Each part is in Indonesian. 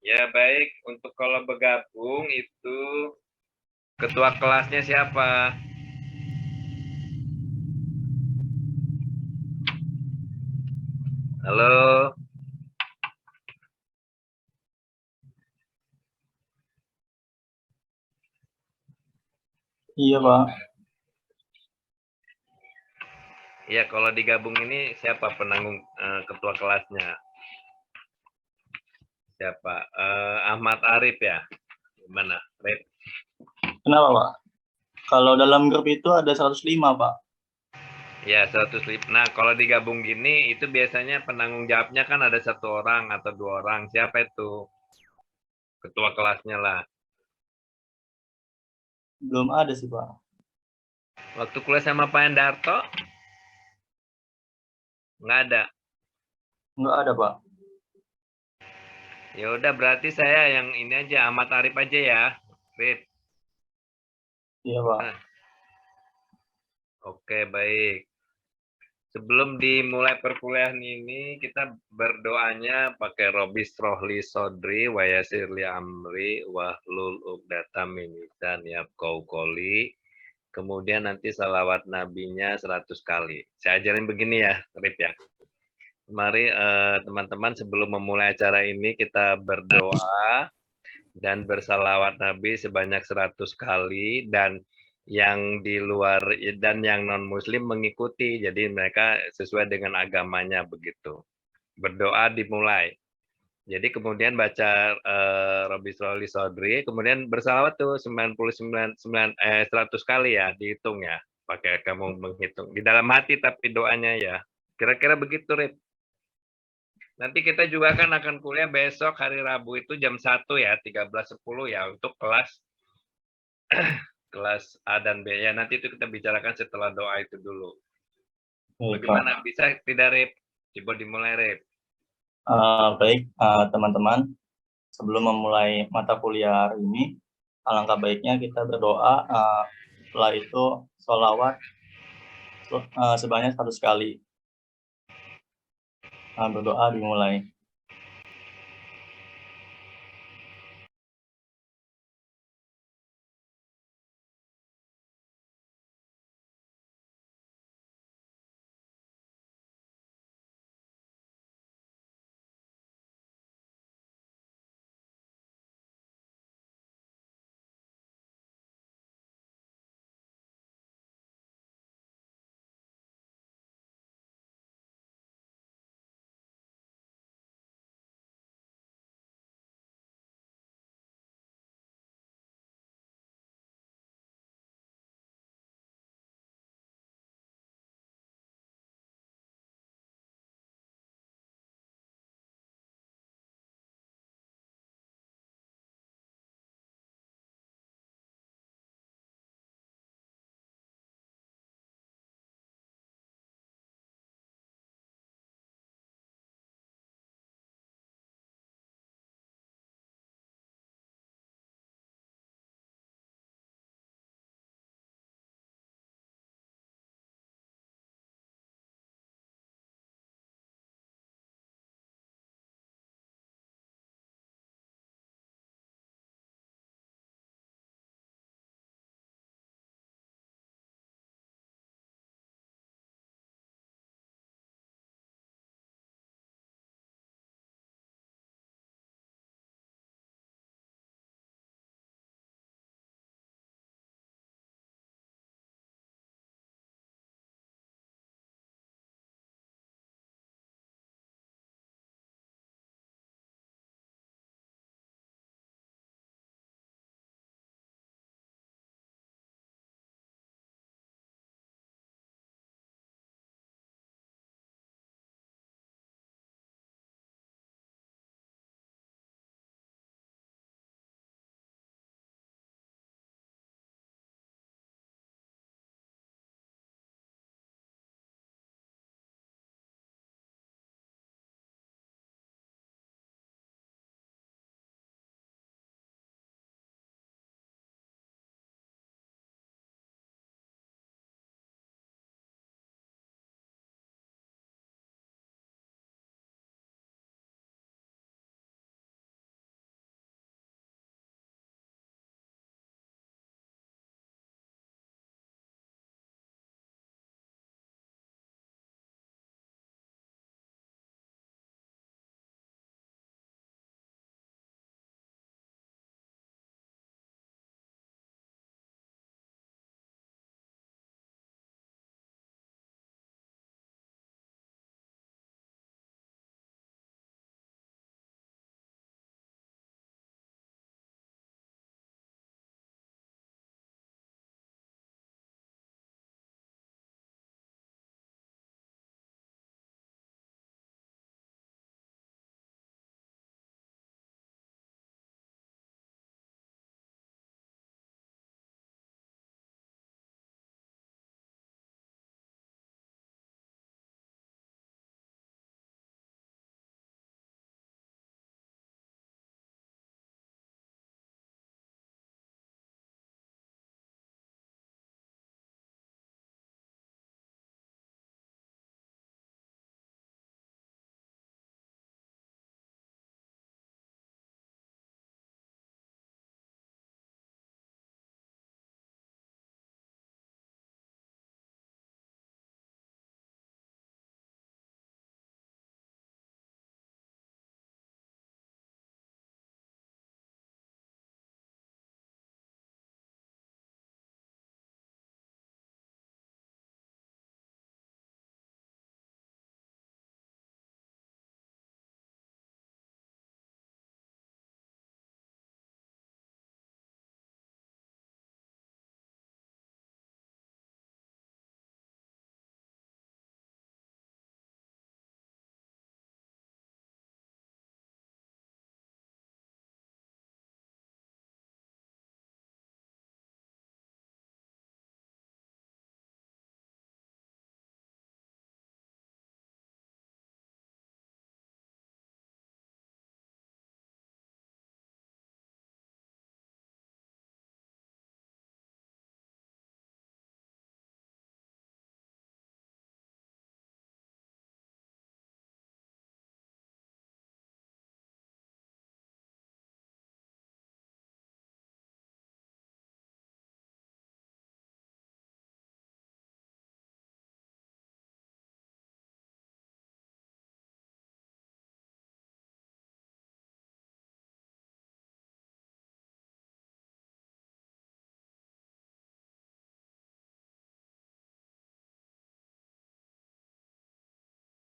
Ya baik, untuk kalau bergabung itu ketua kelasnya siapa? Halo, Iya, Pak. ya kalau digabung ini siapa penanggung ketua kelasnya? Siapa? Ahmad Arif ya? Gimana? Rip? Kenapa, Pak? Kalau dalam grup itu ada 105, Pak. Ya, 105. Nah, kalau digabung gini, itu biasanya penanggung jawabnya kan ada satu orang atau dua orang. Siapa itu? Ketua kelasnya lah. Belum ada sih, Pak. Waktu kuliah sama Pak Endarto, nggak ada. Nggak ada, Pak. Ya udah, berarti saya yang ini aja, Ahmad Arif aja ya. Rip. Iya, Pak. Nah, oke, baik. Sebelum dimulai perkuliahan ini, kita berdoanya pakai Robis Rohli Sodri, Wayasirli Amri, Wahlul Uqdatam min lisani yafqahu qawli. Kemudian nanti salawat nabinya 100 kali. Saya ajarin begini ya, Rip ya. Mari teman-teman sebelum memulai acara ini kita berdoa dan bersalawat Nabi sebanyak 100 kali, dan yang di luar dan yang non muslim mengikuti, jadi mereka sesuai dengan agamanya begitu. Berdoa dimulai, jadi kemudian baca Robi Sholli Sodri, kemudian bersalawat tuh 100 kali ya, dihitung ya, pakai kamu menghitung di dalam hati tapi doanya ya, kira-kira begitu Rip. Nanti kita juga kan akan kuliah besok hari Rabu itu jam 1 ya, 13.10 ya, untuk kelas A dan B ya. Nanti itu kita bicarakan setelah doa itu dulu. Baik, Bagaimana, Pak. bisa tidak Rip? Coba dimulai Rip. Baik, teman-teman. Sebelum memulai mata kuliah hari ini, alangkah baiknya kita berdoa. Setelah itu, sholawat sebanyak 100 kali. Berdoa dimulai.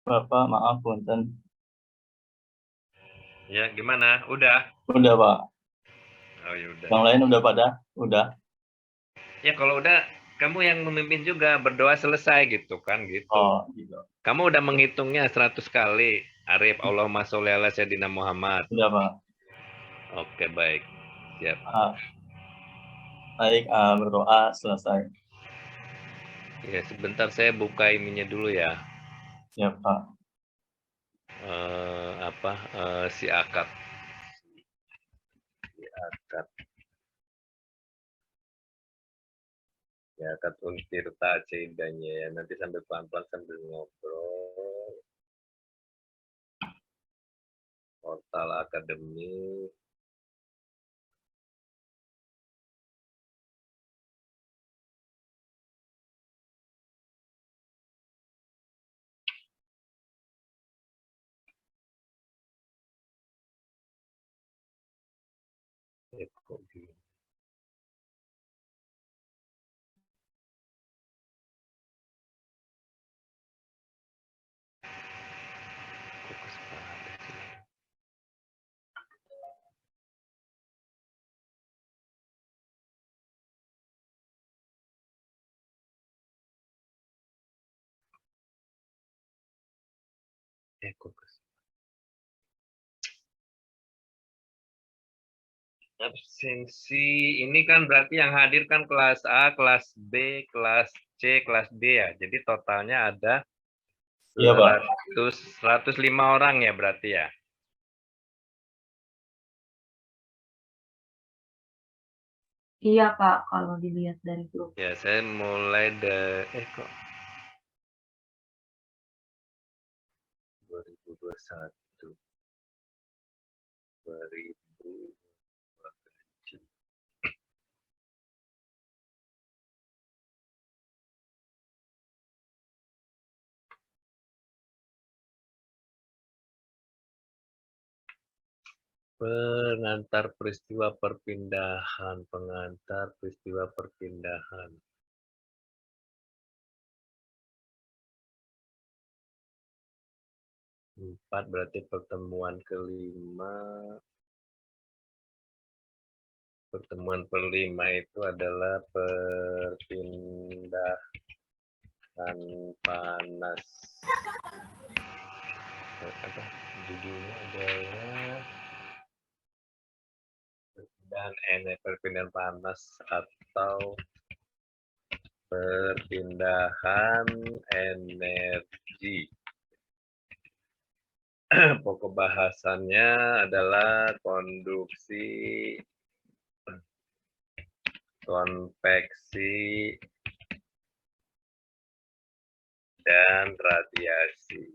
Bapak, maaf, punten. Ya, gimana? Udah? Udah, Pak. Oh, ya udah. Yang lain udah pada? Udah. Ya, kalau udah, kamu yang memimpin juga berdoa selesai gitu kan, gitu. Oh, gitu. Kamu udah menghitungnya 100 kali. Arif, Allahumma sholli ala Sayyidina Muhammad. Udah, Pak. Oke, baik. Siap. Baik, berdoa selesai. Ya, sebentar saya buka ininya dulu ya. Ya, Pak. Si akad. Si akad. Ya, akad Untirta Ceidanya ya. Nanti sambil pelan-pelan sambil ngobrol. Portal akademik. Kok gini? Kok kesempatan sih? Kok absensi ini kan berarti yang hadir kan kelas A, kelas B, kelas C, kelas D ya. Jadi totalnya ada Iya, Pak. 105 orang ya berarti ya. Iya, Pak, kalau dilihat dari grup. Ya, saya mulai kok 2021. 2000 pengantar peristiwa perpindahan, pengantar peristiwa perpindahan. 4 berarti pertemuan kelima. Pertemuan kelima itu adalah perpindahan panas. Judulnya adalah perpindahan panas atau perpindahan energi. Pokok bahasannya adalah konduksi, konveksi, dan radiasi.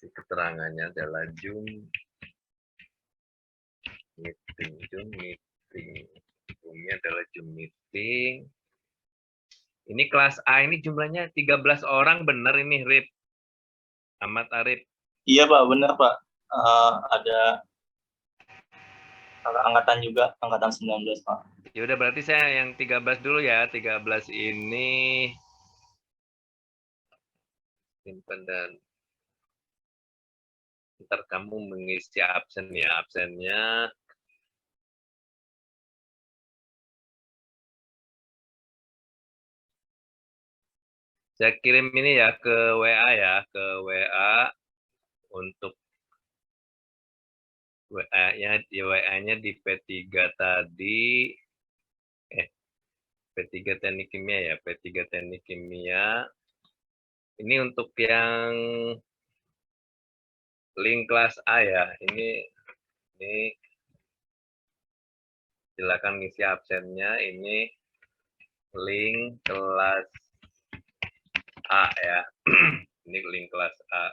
Keterangannya adalah Zoom meeting. Zoom-nya adalah Zoom meeting. Ini kelas A ini jumlahnya 13 orang, benar ini, Rip? Ahmad Arif. Iya, Pak. Benar, Pak. Ada angkatan juga, angkatan 19, Pak. Ya udah, berarti saya yang 13 dulu ya. 13 ini simpan dan ntar kamu mengisi absen ya. Absennya saya kirim ini ya ke WA ya, ke WA untuk WA-nya di P3 tadi. P3 Teknik Kimia ya, P3 Teknik Kimia. Ini untuk yang link kelas A ya. Ini silakan ngisi absennya. Ini link kelas A ya. Ini link kelas A.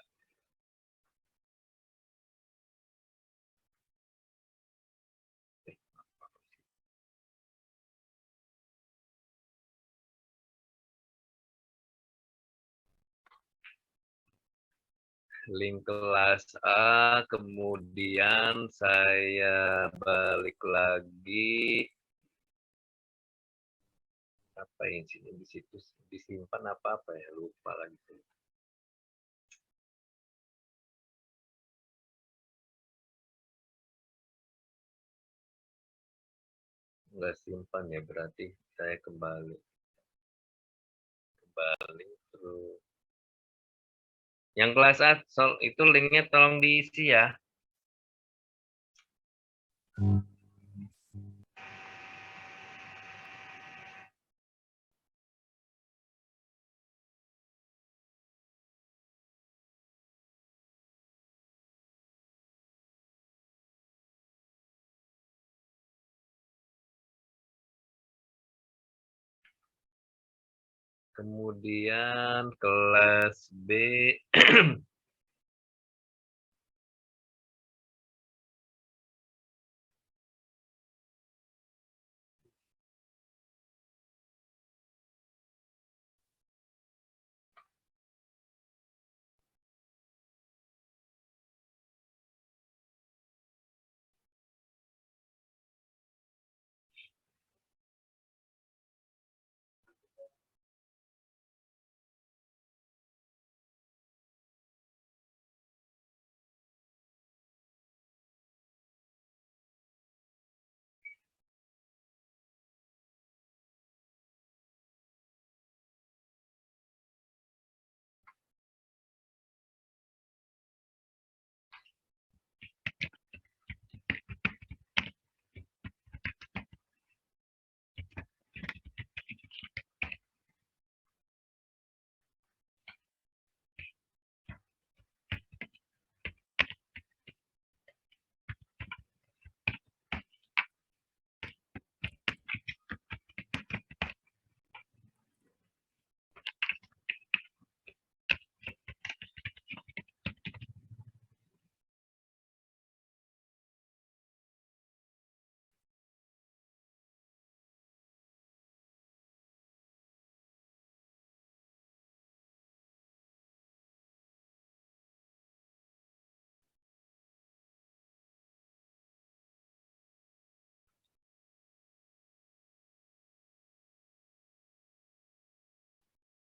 Link kelas A, kemudian saya balik lagi apa isinya di situ disimpan apa ya, lupa lagi. Nggak simpan ya, berarti saya kembali terus. Yang kelas A itu linknya tolong diisi ya. Kemudian kelas B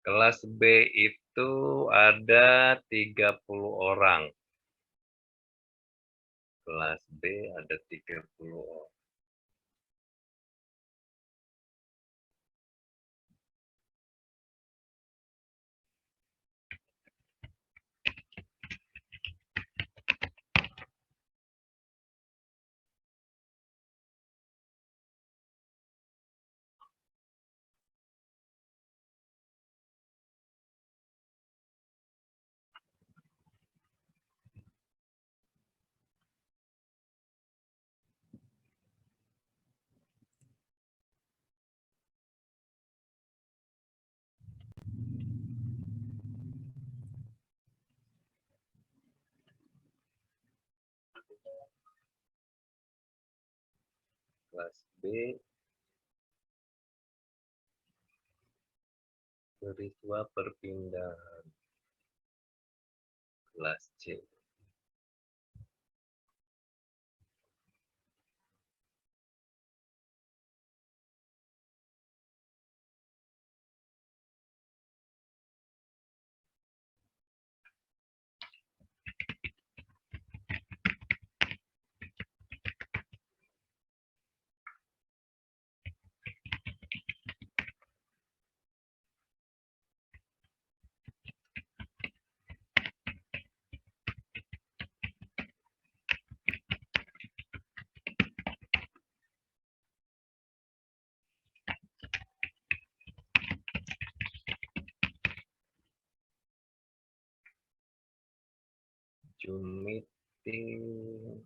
kelas B itu ada 30 orang. Kelas B ada 30 orang. Kelas B peristiwa perpindahan. Kelas C Zoom meeting.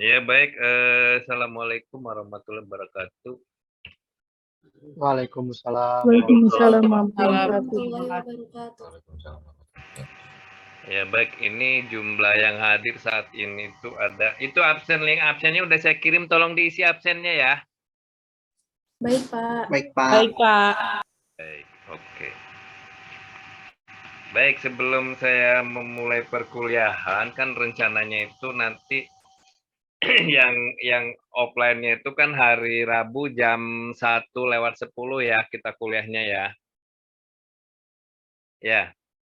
Ya baik, assalamualaikum warahmatullahi wabarakatuh. Waalaikumsalam. Waalaikumsalam Warahmatullahi wabarakatuh. Ya baik, ini jumlah yang hadir saat ini tuh ada, itu absen, link absennya udah saya kirim, tolong diisi absennya ya. Baik, Pak. Baik, Pak. Baik, Pak. Baik, oke. Baik, sebelum saya memulai perkuliahan, kan rencananya itu nanti yang offline-nya itu kan hari Rabu jam 1:10 ya, kita kuliahnya ya. Ya,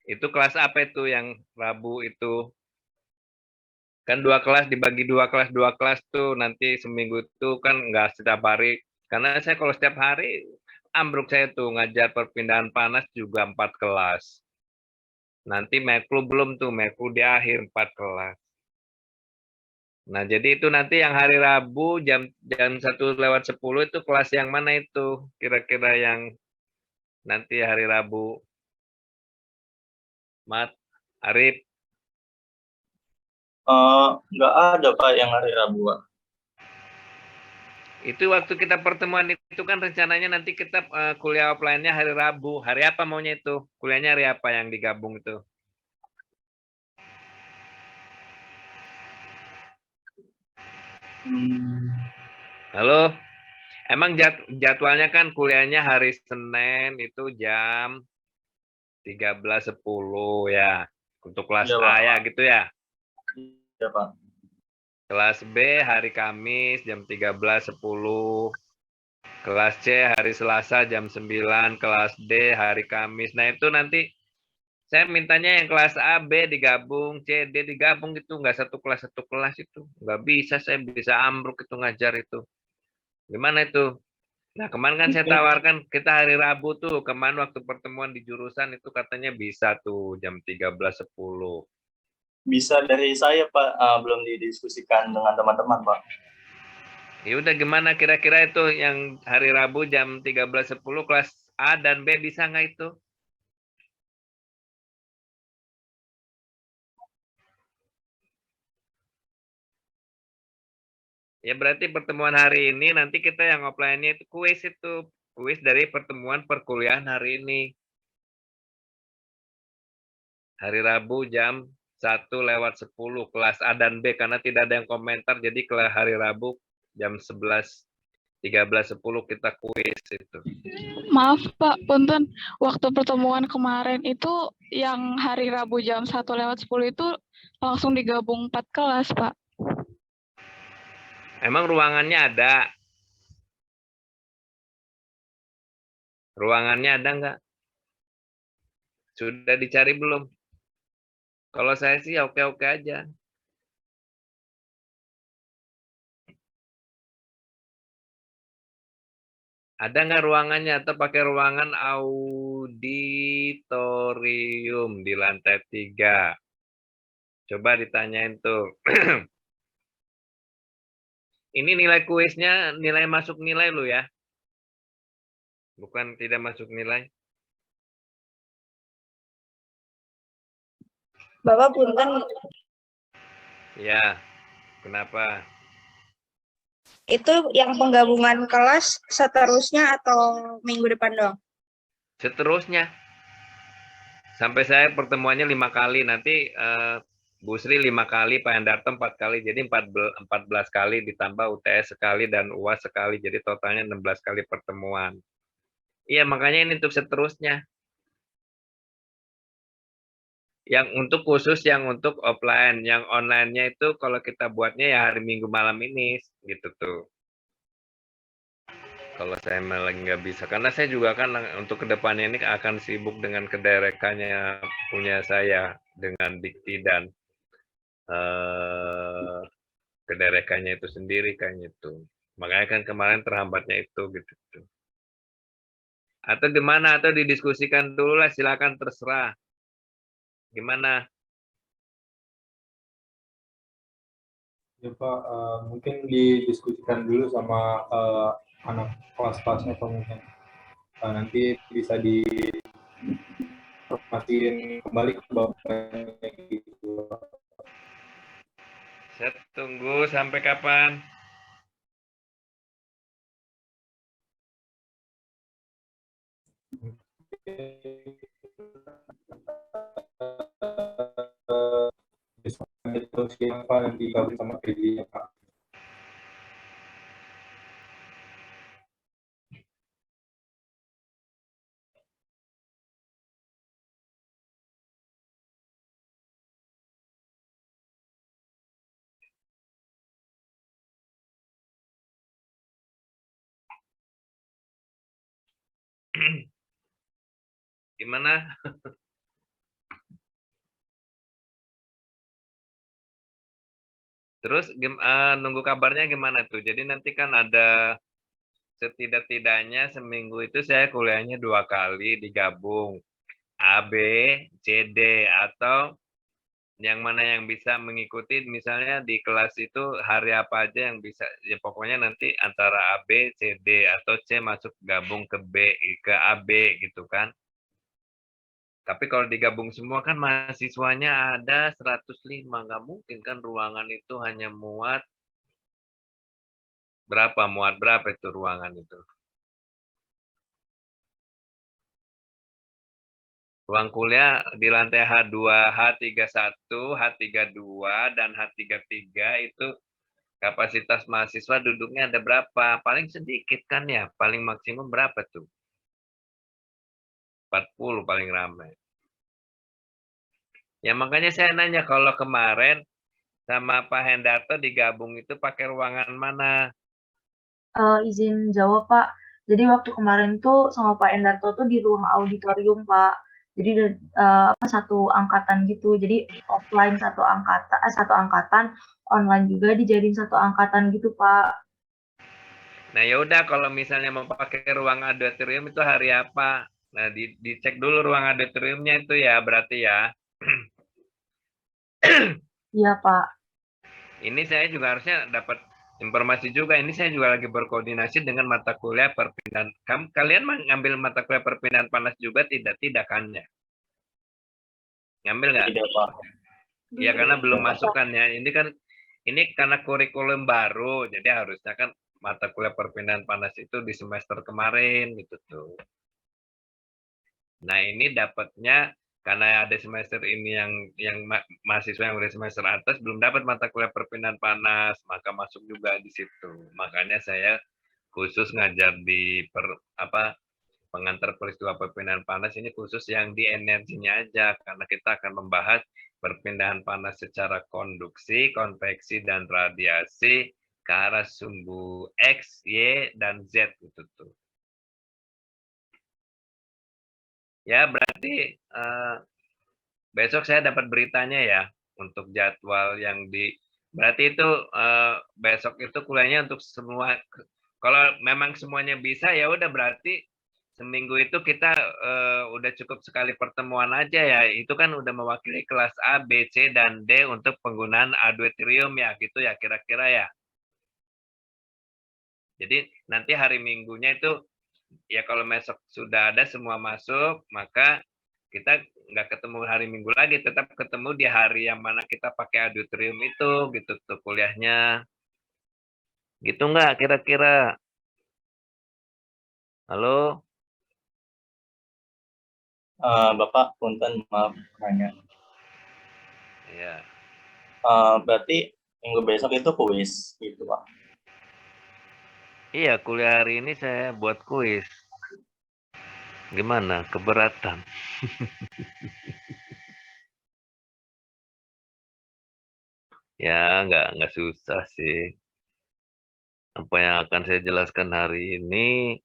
itu kelas apa itu yang Rabu itu? Kan 2 kelas dibagi 2 kelas tuh, nanti seminggu itu kan nggak setiap hari. Karena saya kalau setiap hari, ambruk saya tuh, ngajar perpindahan panas juga 4 kelas. Nanti Meklu belum tuh, Meklu di akhir 4 kelas. Nah, jadi itu nanti yang hari Rabu jam 1:10 itu kelas yang mana itu? Kira-kira yang nanti hari Rabu. Mat, Arif, Nggak ada, Pak, yang hari Rabu, Pak. itu waktu kita pertemuan itu kan rencananya nanti kita kuliah offline-nya hari Rabu. Hari apa maunya itu? Kuliahnya hari apa yang digabung itu? Halo? Emang jadwalnya kan kuliahnya hari Senin itu jam 13:10 ya. Untuk kelas Iya, A Pak. ya gitu ya. Iya, Pak. Kelas B hari Kamis jam 13:10. Kelas C hari Selasa jam 9. Kelas D hari Kamis. Nah itu nanti saya mintanya yang kelas A, B digabung, C, D digabung gitu. Nggak satu kelas itu. Nggak bisa, saya bisa ambruk itu ngajar itu. Gimana itu? Nah, kemarin kan saya tawarkan kita hari Rabu tuh, kemarin waktu pertemuan di jurusan itu katanya bisa tuh jam 13:10. Bisa dari saya, Pak. Belum didiskusikan dengan teman-teman, Pak. Ya udah gimana kira-kira itu yang hari Rabu jam 13:10 kelas A dan B bisa nggak itu? Ya berarti pertemuan hari ini nanti kita yang offline-nya itu kuis itu. Kuis dari pertemuan perkuliahan hari ini. Hari Rabu jam 1:10 kelas A dan B karena tidak ada yang komentar jadi kelas hari Rabu jam 11:13:10 kita kuis itu. Maaf Pak, punten. Waktu pertemuan kemarin itu yang hari Rabu jam 1:10 itu langsung digabung 4 kelas Pak. Emang ruangannya ada? Ruangannya ada nggak? Sudah dicari belum? Kalau saya sih oke-oke aja. Ada nggak ruangannya atau pakai ruangan auditorium di lantai 3? Coba ditanyain tuh. Ini nilai kuisnya, nilai masuk nilai lu ya. Bukan tidak masuk nilai. Bapak punten, Ya, kenapa? itu yang penggabungan kelas seterusnya atau minggu depan doang? Seterusnya. Sampai saya pertemuannya 5 kali. Nanti Bu Sri 5 kali, Pak Hendarto 4 kali. Jadi 14 kali ditambah UTS sekali dan UAS sekali. Jadi totalnya 16 kali pertemuan. Iya, makanya ini untuk seterusnya. Yang untuk khusus yang untuk offline, yang online-nya itu kalau kita buatnya ya hari Minggu malam ini gitu tuh. Kalau saya lagi nggak bisa, karena saya juga kan untuk kedepannya ini akan sibuk dengan kedirekannya punya saya dengan dikti dan kedirekannya itu sendiri kan itu. Makanya kan kemarin terhambatnya itu gitu tuh. Atau gimana? Atau didiskusikan dulu lah, silakan terserah. Gimana? Ya Pak, mungkin didiskusikan dulu sama anak kelas-kelasnya Pak mungkin. Nanti bisa diinformasiin kembali ke Bapaknya gitu. Saya tunggu sampai kapan? Itu siapa yang digabung sama PD-nya Pak. Gimana? Terus nunggu kabarnya gimana tuh? Jadi nanti kan ada setidak-tidaknya seminggu itu saya kuliahnya 2 kali digabung. A, B, C, D. Atau yang mana yang bisa mengikuti misalnya di kelas itu hari apa aja yang bisa. Ya pokoknya nanti antara A, B, C, D. Atau C masuk gabung ke B, ke A, B gitu kan. Tapi kalau digabung semua kan mahasiswanya ada 105. Nggak mungkin kan ruangan itu hanya muat berapa itu ruangan itu. Ruang kuliah di lantai H2, H31, H32, dan H33 itu kapasitas mahasiswa duduknya ada berapa? Paling sedikit kan ya, paling maksimum berapa tuh? 40 paling ramai. Ya makanya saya nanya kalau kemarin sama Pak Hendarto digabung itu pakai ruangan mana? Izin jawab Pak. Jadi waktu kemarin tuh sama Pak Endarto tuh di ruang auditorium Pak. Jadi satu angkatan gitu. Jadi offline satu angkatan, online juga dijadiin satu angkatan gitu Pak. Nah ya udah kalau misalnya mau pakai ruang auditorium itu hari apa? Nah dicek dulu ruang auditoriumnya itu ya berarti ya. Iya Pak. Ini saya juga harusnya dapat informasi juga. Ini saya juga lagi berkoordinasi dengan mata kuliah perpindahan. Kalian ngambil mata kuliah perpindahan panas juga tidak kan ya? Ngambil nggak? Tidak Pak. Ya karena belum masuk kan ya. Ini kan ini karena kurikulum baru, jadi harusnya kan mata kuliah perpindahan panas itu di semester kemarin gitu tuh. Nah, ini dapatnya karena ada semester ini yang mahasiswa yang udah semester atas belum dapat mata kuliah perpindahan panas, maka masuk juga di situ. Makanya saya khusus ngajar di pengantar peristiwa perpindahan panas ini khusus yang di energinya aja, karena kita akan membahas perpindahan panas secara konduksi, konveksi, dan radiasi ke arah sumbu X, Y, dan Z gitu tuh. Ya, berarti besok saya dapat beritanya ya untuk jadwal yang berarti itu besok itu kuliahnya untuk semua. Kalau memang semuanya bisa ya udah berarti seminggu itu kita udah cukup sekali pertemuan aja ya. Itu kan udah mewakili kelas A, B, C, dan D untuk penggunaan auditorium ya gitu ya kira-kira ya. Jadi nanti hari Minggunya itu ya kalau besok sudah ada semua masuk, maka kita nggak ketemu hari Minggu lagi, tetap ketemu di hari yang mana kita pakai auditorium itu, gitu tuh kuliahnya. Gitu nggak kira-kira? Halo? Bapak, punten maaf nanya. Iya. Berarti minggu besok itu kuis gitu Pak. Iya, kuliah hari ini saya buat kuis. Gimana? Keberatan? Ya, nggak susah sih. Apa yang akan saya jelaskan hari ini,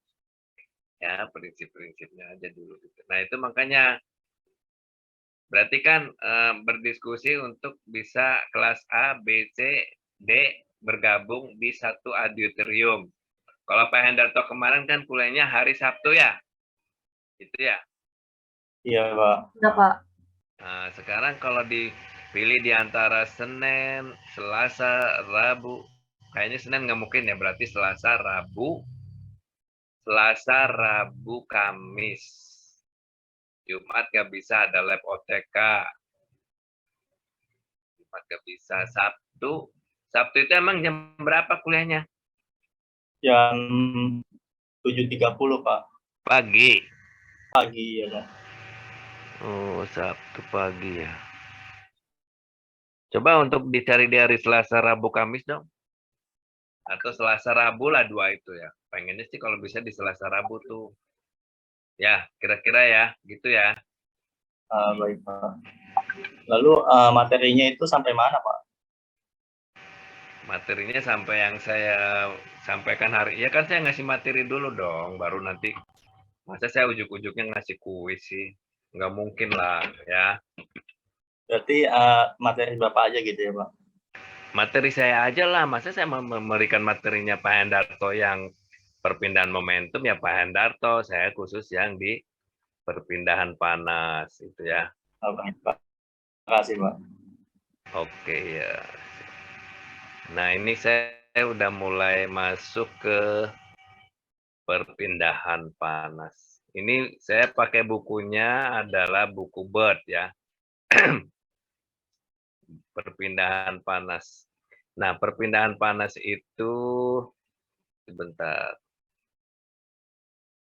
ya prinsip-prinsipnya aja dulu. Nah, itu makanya berarti kan berdiskusi untuk bisa kelas A, B, C, D bergabung di satu auditorium. Kalau Pak Hendarto kemarin kan kuliahnya hari Sabtu ya? Gitu ya? Iya Pak. Iya, Pak. Nah, sekarang kalau dipilih di antara Senin, Selasa, Rabu, kayaknya Senin nggak mungkin ya, berarti Selasa, Rabu, Kamis. Jumat nggak bisa, ada lab OTK. Jumat nggak bisa. Sabtu itu emang jam berapa kuliahnya? Jam 7.30 Pak. Pagi. Pagi ya Pak. Oh, Sabtu pagi ya. Coba untuk dicari di hari Selasa, Rabu, Kamis dong. Atau Selasa, Rabu lah dua itu ya. Pengennya sih kalau bisa di Selasa, Rabu tuh. Ya, kira-kira ya, gitu ya. Baik Pak. Lalu materinya itu sampai mana Pak? Materinya sampai yang saya sampaikan hari. Ya kan saya ngasih materi dulu dong, baru nanti. Masa saya ujuk-ujuknya ngasih kuis sih? Nggak mungkin lah ya. Berarti materi Bapak aja gitu ya Pak? Materi saya aja lah, masa saya memberikan materinya Pak Hendarto yang perpindahan momentum ya Pak Hendarto, saya khusus yang di perpindahan panas itu ya. Baik Pak. Terima kasih Pak. Oke ya. Nah ini saya udah mulai masuk ke perpindahan panas. Ini saya pakai bukunya adalah buku Bird ya. Perpindahan panas. Nah, perpindahan panas itu sebentar.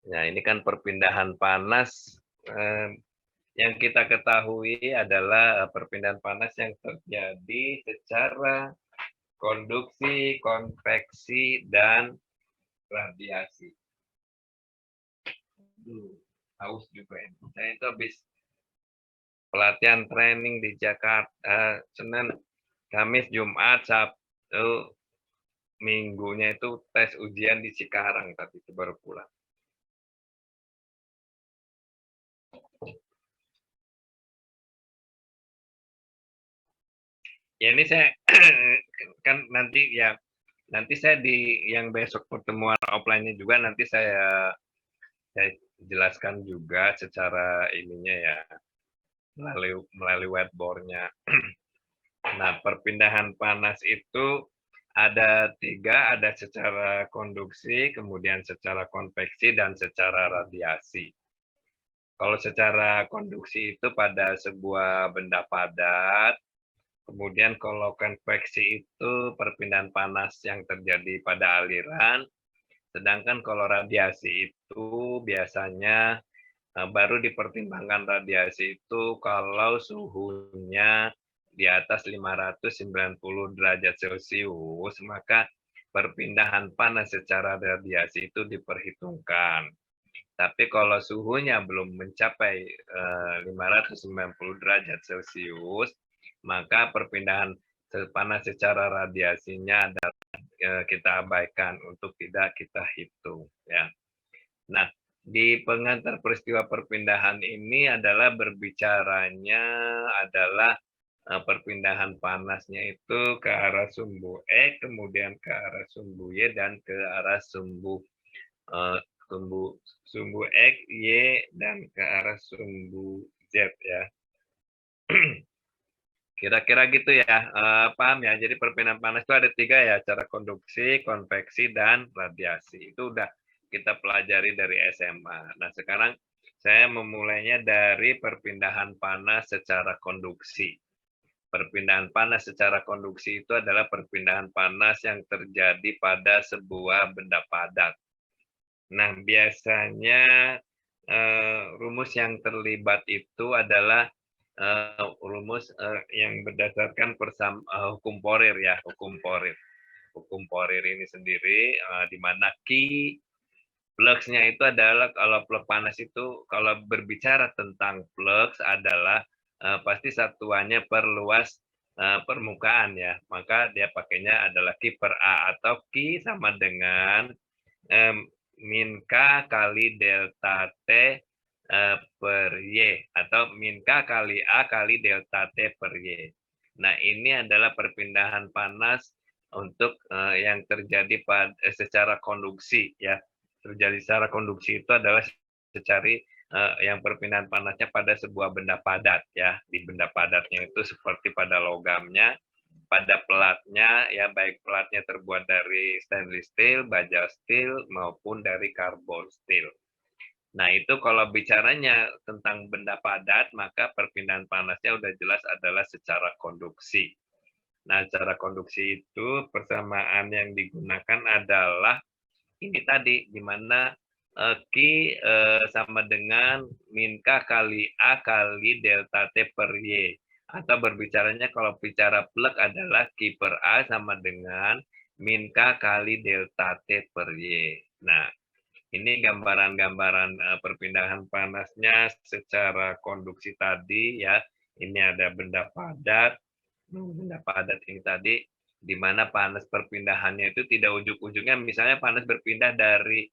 Nah, ini kan perpindahan panas yang kita ketahui adalah perpindahan panas yang terjadi secara konduksi, konveksi, dan radiasi. Haus juga ini. Saya itu habis pelatihan training di Jakarta, Senin, Kamis, Jumat, Sabtu, Minggunya itu tes ujian di Cikarang, tapi itu baru pulang. Ya ini saya kan nanti saya di yang besok pertemuan offline-nya juga nanti saya jelaskan juga secara ininya ya melalui whiteboard-nya. Nah, perpindahan panas itu ada 3, ada secara konduksi, kemudian secara konveksi, dan secara radiasi. Kalau secara konduksi itu pada sebuah benda padat, Kemudian kalau konveksi itu perpindahan panas yang terjadi pada aliran, sedangkan kalau radiasi itu biasanya baru dipertimbangkan radiasi itu kalau suhunya di atas 590 derajat Celcius, maka perpindahan panas secara radiasi itu diperhitungkan. Tapi kalau suhunya belum mencapai 590 derajat Celcius, maka perpindahan panas secara radiasinya adalah kita abaikan untuk tidak kita hitung. Ya. Nah, di pengantar peristiwa perpindahan ini adalah berbicaranya adalah perpindahan panasnya itu ke arah sumbu X, kemudian ke arah sumbu Y, dan ke arah sumbu sumbu X, Y, dan ke arah sumbu Z ya. Kira-kira gitu ya, paham ya? Jadi perpindahan panas itu ada 3 ya, cara konduksi, konveksi, dan radiasi. Itu udah kita pelajari dari SMA. Nah, sekarang saya memulainya dari perpindahan panas secara konduksi. Perpindahan panas secara konduksi itu adalah perpindahan panas yang terjadi pada sebuah benda padat. Nah, biasanya rumus yang terlibat itu adalah rumus yang berdasarkan hukum Fourier ya, hukum Fourier. Hukum Fourier ini sendiri di mana Q flux-nya itu adalah kalau flux panas itu kalau berbicara tentang flux adalah pasti satuannya per luas permukaan ya. Maka dia pakainya adalah Q per A atau Q sama dengan min K kali delta T per Y atau min K kali A kali delta T per Y. Nah, ini adalah perpindahan panas untuk yang terjadi secara konduksi ya. Terjadi secara konduksi itu adalah secara yang perpindahan panasnya pada sebuah benda padat ya. Di benda padatnya itu seperti pada logamnya, pada pelatnya ya, baik pelatnya terbuat dari stainless steel, baja steel maupun dari karbon steel. Nah, itu kalau bicaranya tentang benda padat, maka perpindahan panasnya udah jelas adalah secara konduksi. Nah, secara konduksi itu persamaan yang digunakan adalah ini tadi, di mana Q sama dengan min K kali A kali delta T per Y. Atau berbicaranya kalau bicara flux adalah Q per A sama dengan min K kali delta T per Y. Nah, ini gambaran-gambaran perpindahan panasnya secara konduksi tadi ya. Ini ada benda padat. Benda padat ini tadi di mana panas perpindahannya itu tidak ujuk-ujuknya misalnya panas berpindah dari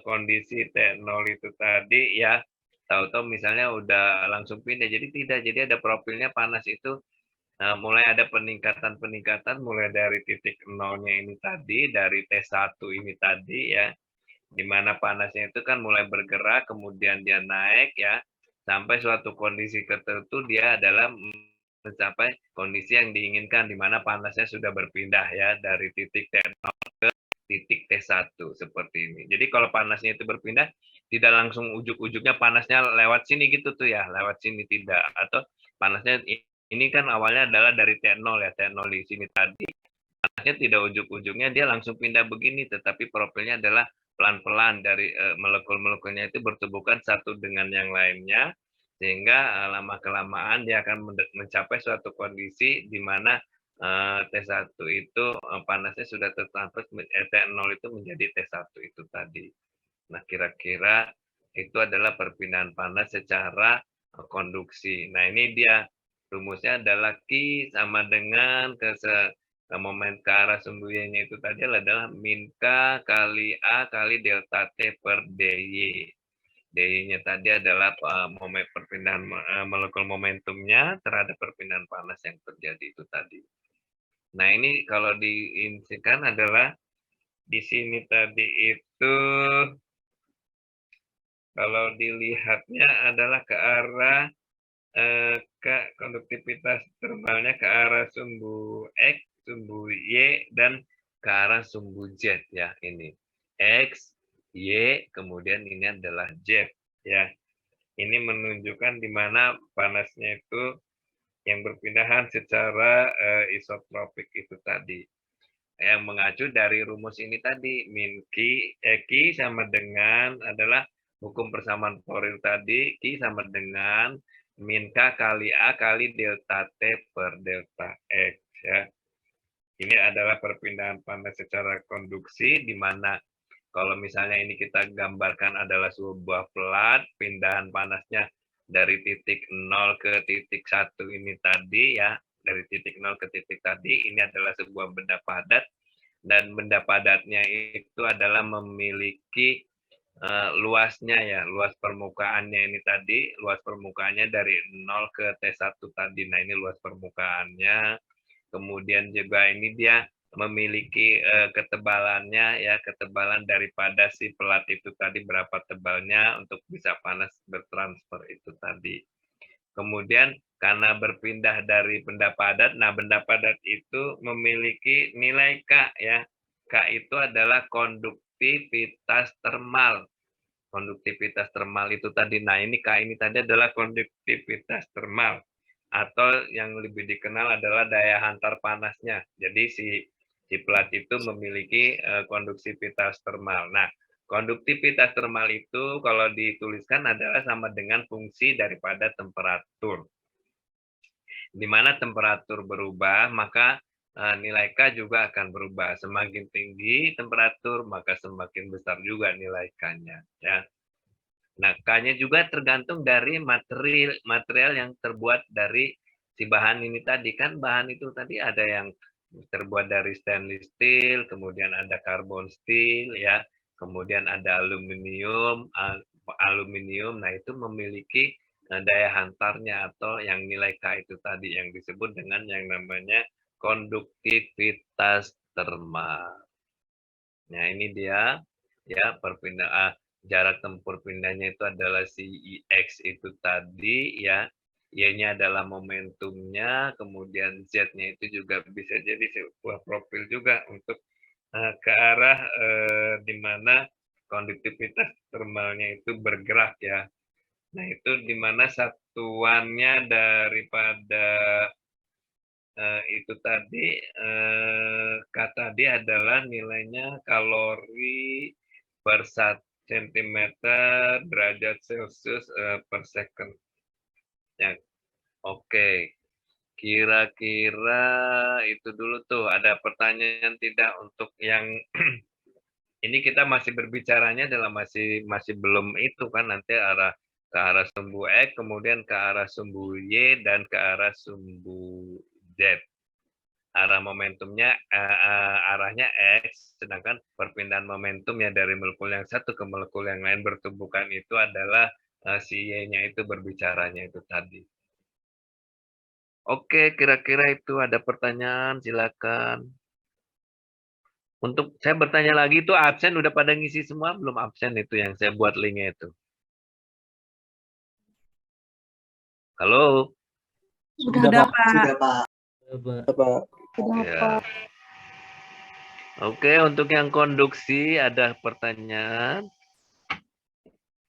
kondisi T0 itu tadi ya. Tahu-tahu misalnya udah langsung pindah. Jadi tidak, jadi ada profilnya panas itu mulai ada peningkatan-peningkatan mulai dari titik nolnya ini tadi, dari T1 ini tadi ya. Di mana panasnya itu kan mulai bergerak, kemudian dia naik ya, sampai suatu kondisi tertentu dia adalah mencapai kondisi yang diinginkan, di mana panasnya sudah berpindah ya, dari titik T0 ke titik T1, seperti ini. Jadi kalau panasnya itu berpindah, tidak langsung ujuk-ujuknya panasnya lewat sini gitu tuh ya, lewat sini tidak. Atau panasnya ini kan awalnya adalah dari T0 ya, T0 di sini tadi. Panasnya tidak ujuk-ujuknya dia langsung pindah begini, tetapi profilnya adalah pelan-pelan dari molekul-molekulnya itu bertubuhkan satu dengan yang lainnya, sehingga lama-kelamaan dia akan mencapai suatu kondisi di mana T1 itu panasnya sudah tertransfer, T0 itu menjadi T1 itu tadi. Nah, kira-kira itu adalah perpindahan panas secara konduksi. Nah, ini dia rumusnya adalah Q sama dengan moment ke arah sumbu Y-nya itu tadi adalah min K kali A kali delta T per DY. DY-nya tadi adalah perpindahan molekul momentumnya terhadap perpindahan panas yang terjadi itu tadi. Nah, ini kalau diinsikan adalah di sini tadi itu kalau dilihatnya adalah ke arah konduktivitas termalnya ke arah sumbu X, sumbu Y, dan ke arah sumbu Z ya ini. X, Y, kemudian ini adalah Z ya. Ini menunjukkan di mana panasnya itu yang berpindahan secara isotropik itu tadi. Yang mengacu dari rumus ini tadi, min Q sama dengan adalah hukum persamaan Fourier tadi, Q sama dengan min K kali A kali delta T per delta X ya. Ini adalah perpindahan panas secara konduksi, di mana kalau misalnya ini kita gambarkan adalah sebuah plat, pindahan panasnya dari titik 0 ke titik 1 ini tadi ya, dari titik 0 ke titik tadi, ini adalah sebuah benda padat, dan benda padatnya itu adalah memiliki luasnya ya, luas permukaannya ini tadi, luas permukaannya dari 0 ke T1 tadi. Nah, ini luas permukaannya. Kemudian juga ini dia memiliki ketebalannya ya, ketebalan daripada si pelat itu tadi, berapa tebalnya untuk bisa panas bertransfer itu tadi. Kemudian karena berpindah dari benda padat, nah benda padat itu memiliki nilai K ya. K itu adalah konduktivitas termal. Konduktivitas termal itu tadi. Nah, ini K ini tadi adalah konduktivitas termal, atau yang lebih dikenal adalah daya hantar panasnya. Jadi si plat itu memiliki konduktivitas termal. Nah, konduktivitas termal itu kalau dituliskan adalah sama dengan fungsi daripada temperatur. Di mana temperatur berubah, maka nilai K juga akan berubah. Semakin tinggi temperatur, maka semakin besar juga nilai K-nya. Ya. Nah, K-nya juga tergantung dari material yang terbuat dari si bahan ini tadi. Kan bahan itu tadi ada yang terbuat dari stainless steel, kemudian ada carbon steel, ya, kemudian ada aluminium. Nah itu memiliki daya hantarnya atau yang nilai K itu tadi yang disebut dengan yang namanya konduktivitas termal. Nah, ini dia ya perpindahan. Jarak tempur pindahnya itu adalah si X itu tadi ya. Y-nya adalah momentumnya, kemudian Z-nya itu juga bisa jadi sebuah profil juga untuk ke arah di mana konduktivitas termalnya itu bergerak ya. Nah, itu di mana satuannya daripada itu tadi K tadi adalah nilainya kalori per 1 cm derajat Celcius per second. Ya, oke. Kira-kira itu dulu tuh. Ada pertanyaan tidak untuk yang ini kita masih berbicaranya dalam masih belum itu kan, nanti ke arah sumbu X, kemudian ke arah sumbu Y, dan ke arah sumbu Z. Arah momentumnya arahnya X, sedangkan perpindahan momentumnya dari molekul yang satu ke molekul yang lain bertumbukan itu adalah si Y-nya itu berbicaranya itu tadi. Oke, kira-kira itu ada pertanyaan, silakan. Untuk saya bertanya lagi, itu absen udah pada ngisi semua belum? Absen itu yang saya buat linknya itu. Halo? Sudah, Pak. Sudah, Pak. Ya. Oke, untuk yang konduksi ada pertanyaan.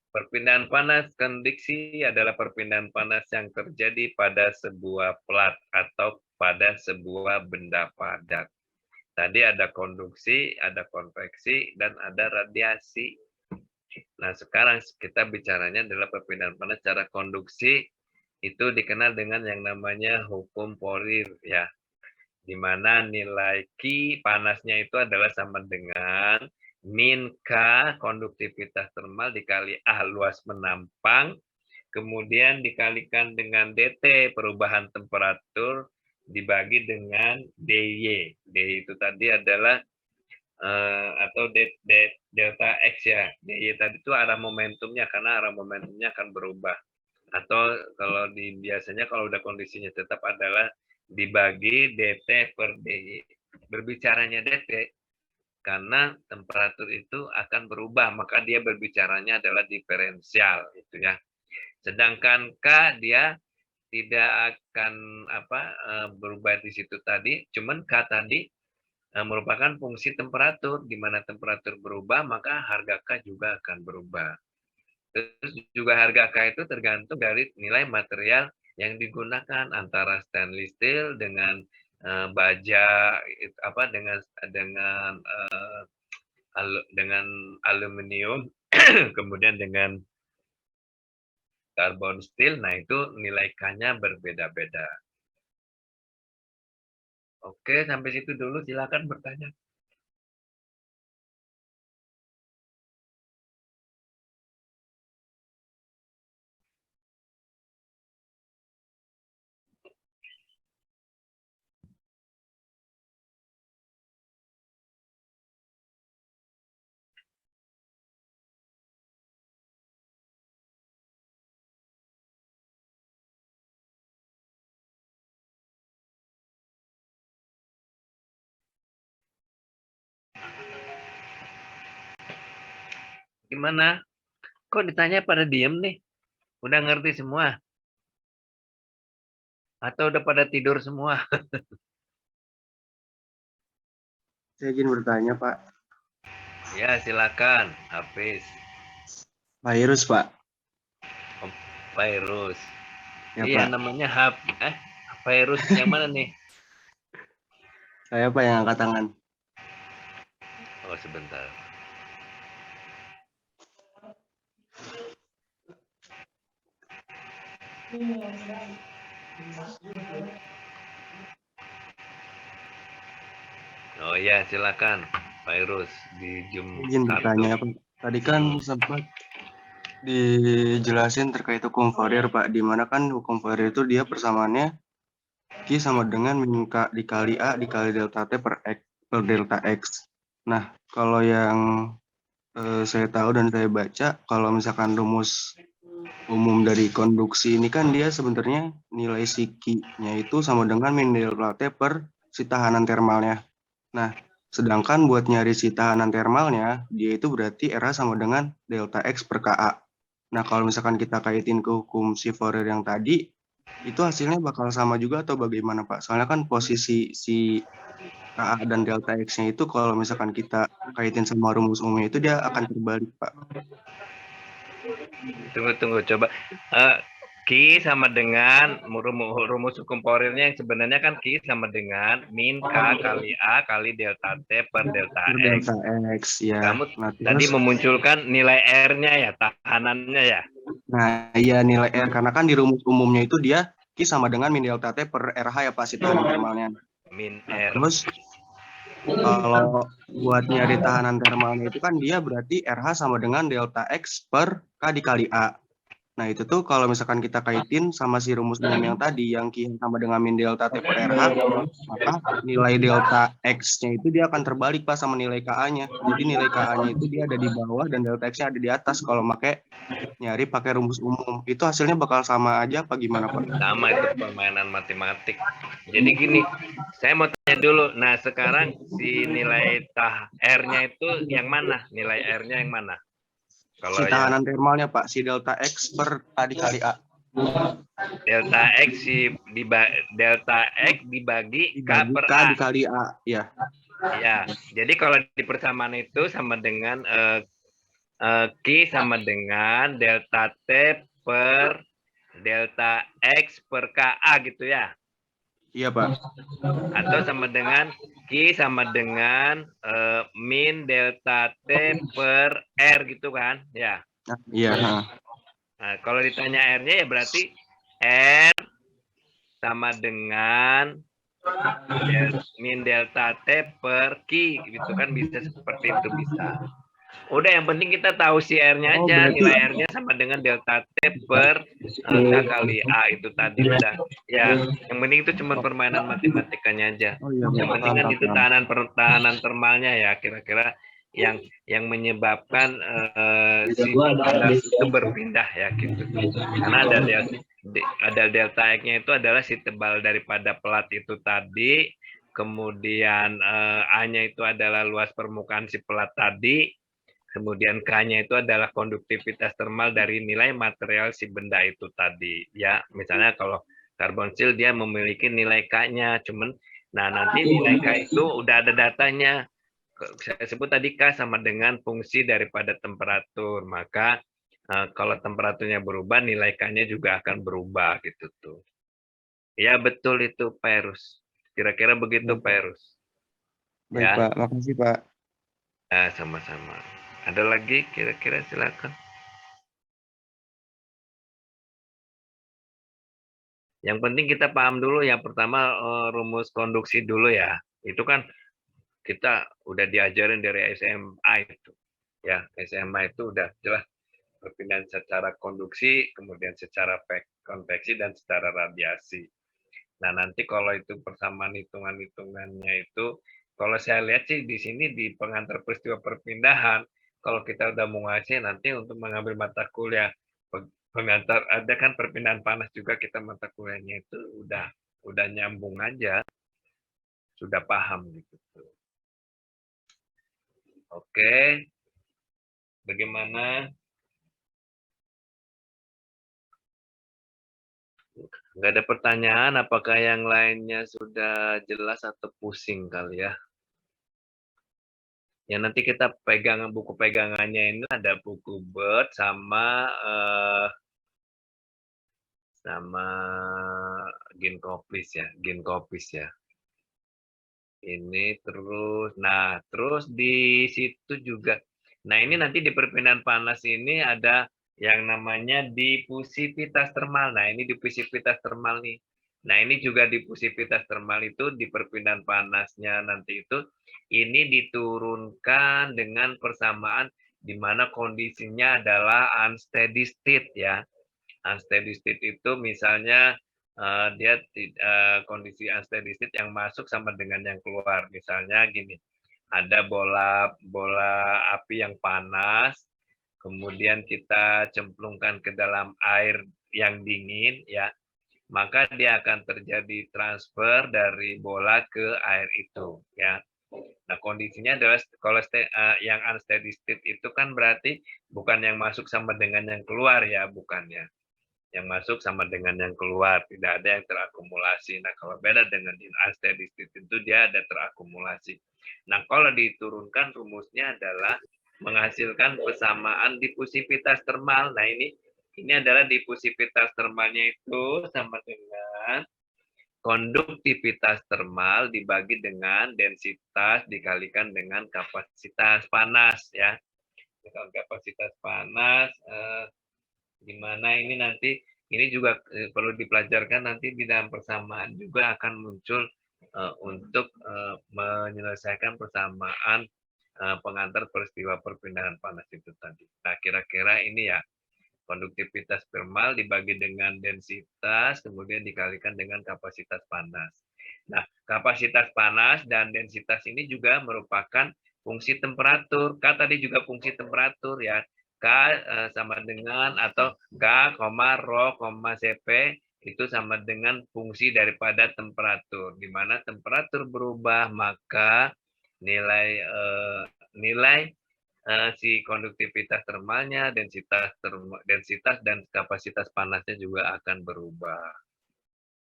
Perpindahan panas konduksi adalah perpindahan panas yang terjadi pada sebuah plat atau pada sebuah benda padat. Tadi ada konduksi, ada konveksi, dan ada radiasi. Nah, sekarang kita bicaranya adalah perpindahan panas secara konduksi. Itu dikenal dengan yang namanya hukum Fourier ya. Di mana nilai Q panasnya itu adalah sama dengan min K konduktivitas termal dikali A luas menampang, kemudian dikalikan dengan DT perubahan temperatur dibagi dengan DY. DY itu tadi adalah atau delta X ya. DY tadi itu arah momentumnya, karena arah momentumnya akan berubah. Atau kalau biasanya kalau udah kondisinya tetap adalah dibagi DT per DY. Berbicaranya DT karena temperatur itu akan berubah, maka dia berbicaranya adalah diferensial gitu ya. Sedangkan K dia tidak akan berubah di situ tadi, cuman K tadi merupakan fungsi temperatur, di mana temperatur berubah maka harga K juga akan berubah. Terus juga harga K itu tergantung dari nilai material yang digunakan antara stainless steel dengan baja dengan aluminium kemudian dengan karbon steel, nah itu nilai K-nya berbeda-beda. Oke, sampai situ dulu, silakan bertanya. Gimana? Kok ditanya pada diem nih? Udah ngerti semua? Atau udah pada tidur semua? Saya izin bertanya, Pak. Ya, silakan, Hafiz. Virus, Pak. Virus. Ya, Iya, Pak. namanya virus yang mana nih? Saya, Pak, yang angkat tangan. Oh, sebentar. Oh ya, silakan. Virus di Zoom Izin 1. bertanya, Pak. Tadi kan sempat dijelasin terkait hukum Fourier, Pak. Di mana kan hukum Fourier itu dia persamaannya Q sama dengan min K dikali A dikali delta T per delta X. Nah, kalau yang saya tahu dan saya baca, kalau misalkan rumus umum dari konduksi ini kan dia sebenarnya nilai si Q-nya itu sama dengan min delta T per si tahanan termalnya. Nah, sedangkan buat nyari si tahanan termalnya, dia itu berarti RH sama dengan delta X per KA. Nah, kalau misalkan kita kaitin ke hukum si Fourier yang tadi, itu hasilnya bakal sama juga atau bagaimana, Pak? Soalnya kan posisi si KA dan delta X-nya itu kalau misalkan kita kaitin sama rumus umumnya itu dia akan terbalik, Pak. Tunggu, coba. Q sama dengan rumus hukum Fourier-nya yang sebenarnya kan Q sama dengan min K kali A kali delta T per delta X. Delta X, ya. Kamu Nah, tadi terus, memunculkan nilai R-nya ya, tahanannya ya. nah, iya nilai R. Karena kan di rumus umumnya itu dia Q sama dengan min delta T per RH ya, Pak, si tahanan termalnya. Min Nah, R. terus kalau buat nyari tahanan termalnya itu kan dia berarti RH sama dengan delta X per K dikali A. Nah, itu tuh kalau misalkan kita kaitin sama si rumus umum yang tadi, yang Q sama dengan min delta T per RH, maka nilai delta X-nya itu dia akan terbalik, Pak, sama nilai KA-nya. Jadi nilai KA-nya itu dia ada di bawah dan delta X-nya ada di atas kalau nyari pakai rumus umum. Itu hasilnya bakal sama aja apa gimana, Pak? Sama, itu permainan matematik. Jadi gini, saya mau tanya dulu. Nah, sekarang si nilai R-nya itu yang mana? Nilai R-nya yang mana? Si tahanan termalnya, Pak, si delta X per K dikali A. Delta X dibagi K per K A. dikali A, ya. Ya, jadi kalau di persamaan itu sama dengan Q sama dengan delta T per delta X per KA gitu ya? Iya, Pak. Atau sama dengan Q sama dengan min delta T per R gitu kan? Ya. Iya. Nah, kalau ditanya R-nya ya berarti R sama dengan min delta T per Q gitu kan, bisa seperti itu bisa. Udah, yang penting kita tahu si R-nya aja, nilai R-nya sama dengan delta T per K kali A itu tadi udah. Ya, yang penting itu cuma permainan matematikanya aja. Yang penting kan itu tahanan termalnya ya, kira-kira yang menyebabkan si panas itu berpindah ya gitu. Karena ada delta X-nya itu adalah si tebal daripada pelat itu tadi, kemudian A-nya itu adalah luas permukaan si pelat tadi, kemudian K-nya itu adalah konduktivitas termal dari nilai material si benda itu tadi. Ya, misalnya kalau karbon steel dia memiliki nilai K-nya, cuman nah nanti nilai K itu udah ada datanya. Saya sebut tadi K sama dengan fungsi daripada temperatur, maka Kalau temperaturnya berubah, nilai K-nya juga akan berubah gitu tuh. Ya betul itu Pak Erus. Kira-kira begitu Baik, Pak Erus. baik Ya, Pak, makasih Pak. ya sama-sama. Ada lagi kira-kira silakan. Yang penting kita paham dulu yang pertama rumus konduksi dulu ya. Itu kan kita udah diajarin dari SMA itu. Ya, SMA itu udah jelas perpindahan secara konduksi, kemudian secara konveksi dan secara radiasi. Nah, nanti kalau itu persamaan hitungan-hitungannya itu, kalau saya lihat sih di sini di pengantar peristiwa perpindahan, kalau kita udah menguasai nanti untuk mengambil mata kuliah pengantar ada kan perpindahan panas juga kita mata kuliahnya itu udah nyambung aja, sudah paham gitu. Oke, bagaimana? Nggak ada pertanyaan, apakah yang lainnya sudah jelas atau pusing kali ya? Ya nanti kita pegang buku pegangannya ini ada buku Bird sama Ginkopis ya. Ini terus, nah terus di situ juga. Nah ini nanti di perpindahan panas ini ada yang namanya difusivitas termal. Nah ini difusivitas termal nih. Nah ini juga difusivitas termal itu di perpindahan panasnya nanti itu ini diturunkan dengan persamaan di mana kondisinya adalah unsteady state ya. Unsteady state itu misalnya dia kondisi unsteady state yang masuk sama dengan yang keluar. Misalnya gini, ada bola api yang panas, kemudian kita cemplungkan ke dalam air yang dingin, ya, maka dia akan terjadi transfer dari bola ke air itu, ya. Nah, kondisinya adalah kalau yang unsteady state itu kan berarti bukan yang masuk sama dengan yang keluar ya, bukannya. Yang masuk sama dengan yang keluar, tidak ada yang terakumulasi. Nah, kalau beda dengan unsteady state itu dia ada terakumulasi. Nah, kalau diturunkan rumusnya adalah menghasilkan persamaan difusivitas termal. Nah, ini adalah difusivitas termalnya itu sama dengan konduktivitas termal dibagi dengan densitas dikalikan dengan kapasitas panas ya. Dengan kapasitas panas di mana ini nanti ini juga perlu dipelajarkan nanti di dalam persamaan juga akan muncul untuk menyelesaikan persamaan pengantar peristiwa perpindahan panas itu tadi. Nah, kira-kira ini ya konduktivitas termal dibagi dengan densitas kemudian dikalikan dengan kapasitas panas. Nah, kapasitas panas dan densitas ini juga merupakan fungsi temperatur. K tadi juga fungsi temperatur ya. K sama dengan atau K, rho, Cp itu sama dengan fungsi daripada temperatur. Di mana temperatur berubah maka nilai si konduktivitas termalnya, densitas dan kapasitas panasnya juga akan berubah.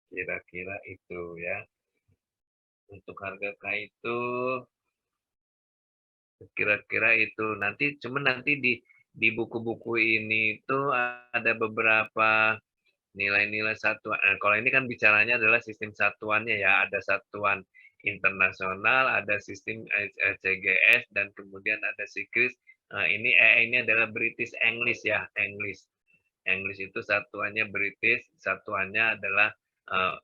Kira-kira itu ya. Untuk harga K itu kira-kira itu nanti di buku-buku ini itu ada beberapa nilai-nilai satuan. Kalau ini kan bicaranya adalah sistem satuannya ya, ada satuan internasional, ada sistem CGS dan kemudian ada SIGRIS. Ini adalah British English ya, English. English itu satuannya British, satuannya adalah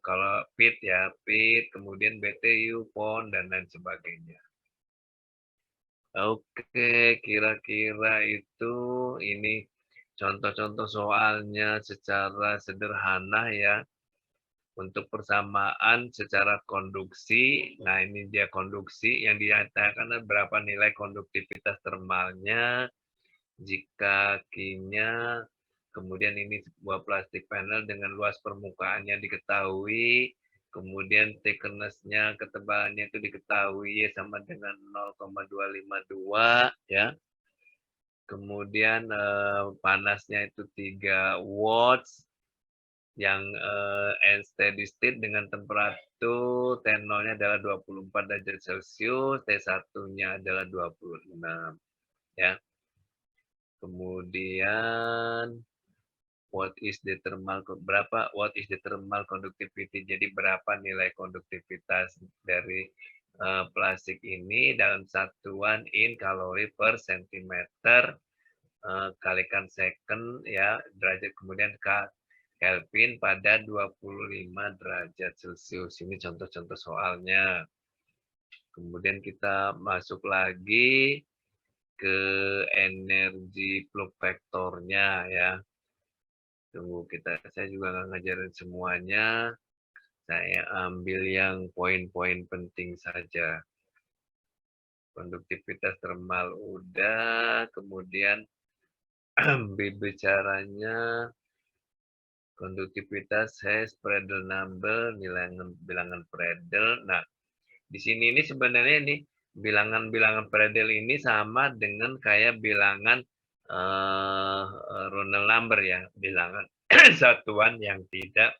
kalau feet ya, feet, kemudian BTU, pound dan lain sebagainya. Oke, kira-kira itu ini contoh-contoh soalnya secara sederhana ya. Untuk persamaan secara konduksi, nah ini dia konduksi yang dinyatakan berapa nilai konduktivitas termalnya, jika Q-nya, kemudian ini sebuah plastik panel dengan luas permukaannya diketahui, kemudian thickness-nya, ketebalannya itu diketahui sama dengan 0,252 ya. Kemudian panasnya itu 3 watts, yang steady state dengan temperatur T0-nya adalah 24 derajat Celcius, T1-nya adalah 26 ya. Kemudian what is the thermal conductivity? Jadi berapa nilai konduktivitas dari plastik ini dalam satuan in kalori per sentimeter kalikan second ya derajat, kemudian Kelvin pada 25 derajat Celcius. Ini contoh-contoh soalnya. Kemudian kita masuk lagi ke energi plug vektornya ya. Tunggu, saya juga nggak ngajarin semuanya. Saya ambil yang poin-poin penting saja. Konduktivitas termal udah, kemudian bicaranya konduktivitas Hess, Prandtl number, bilangan Prandtl. Nah, di sini ini sebenarnya ini bilangan-bilangan Prandtl ini sama dengan kayak bilangan Ronald number ya, bilangan satuan yang tidak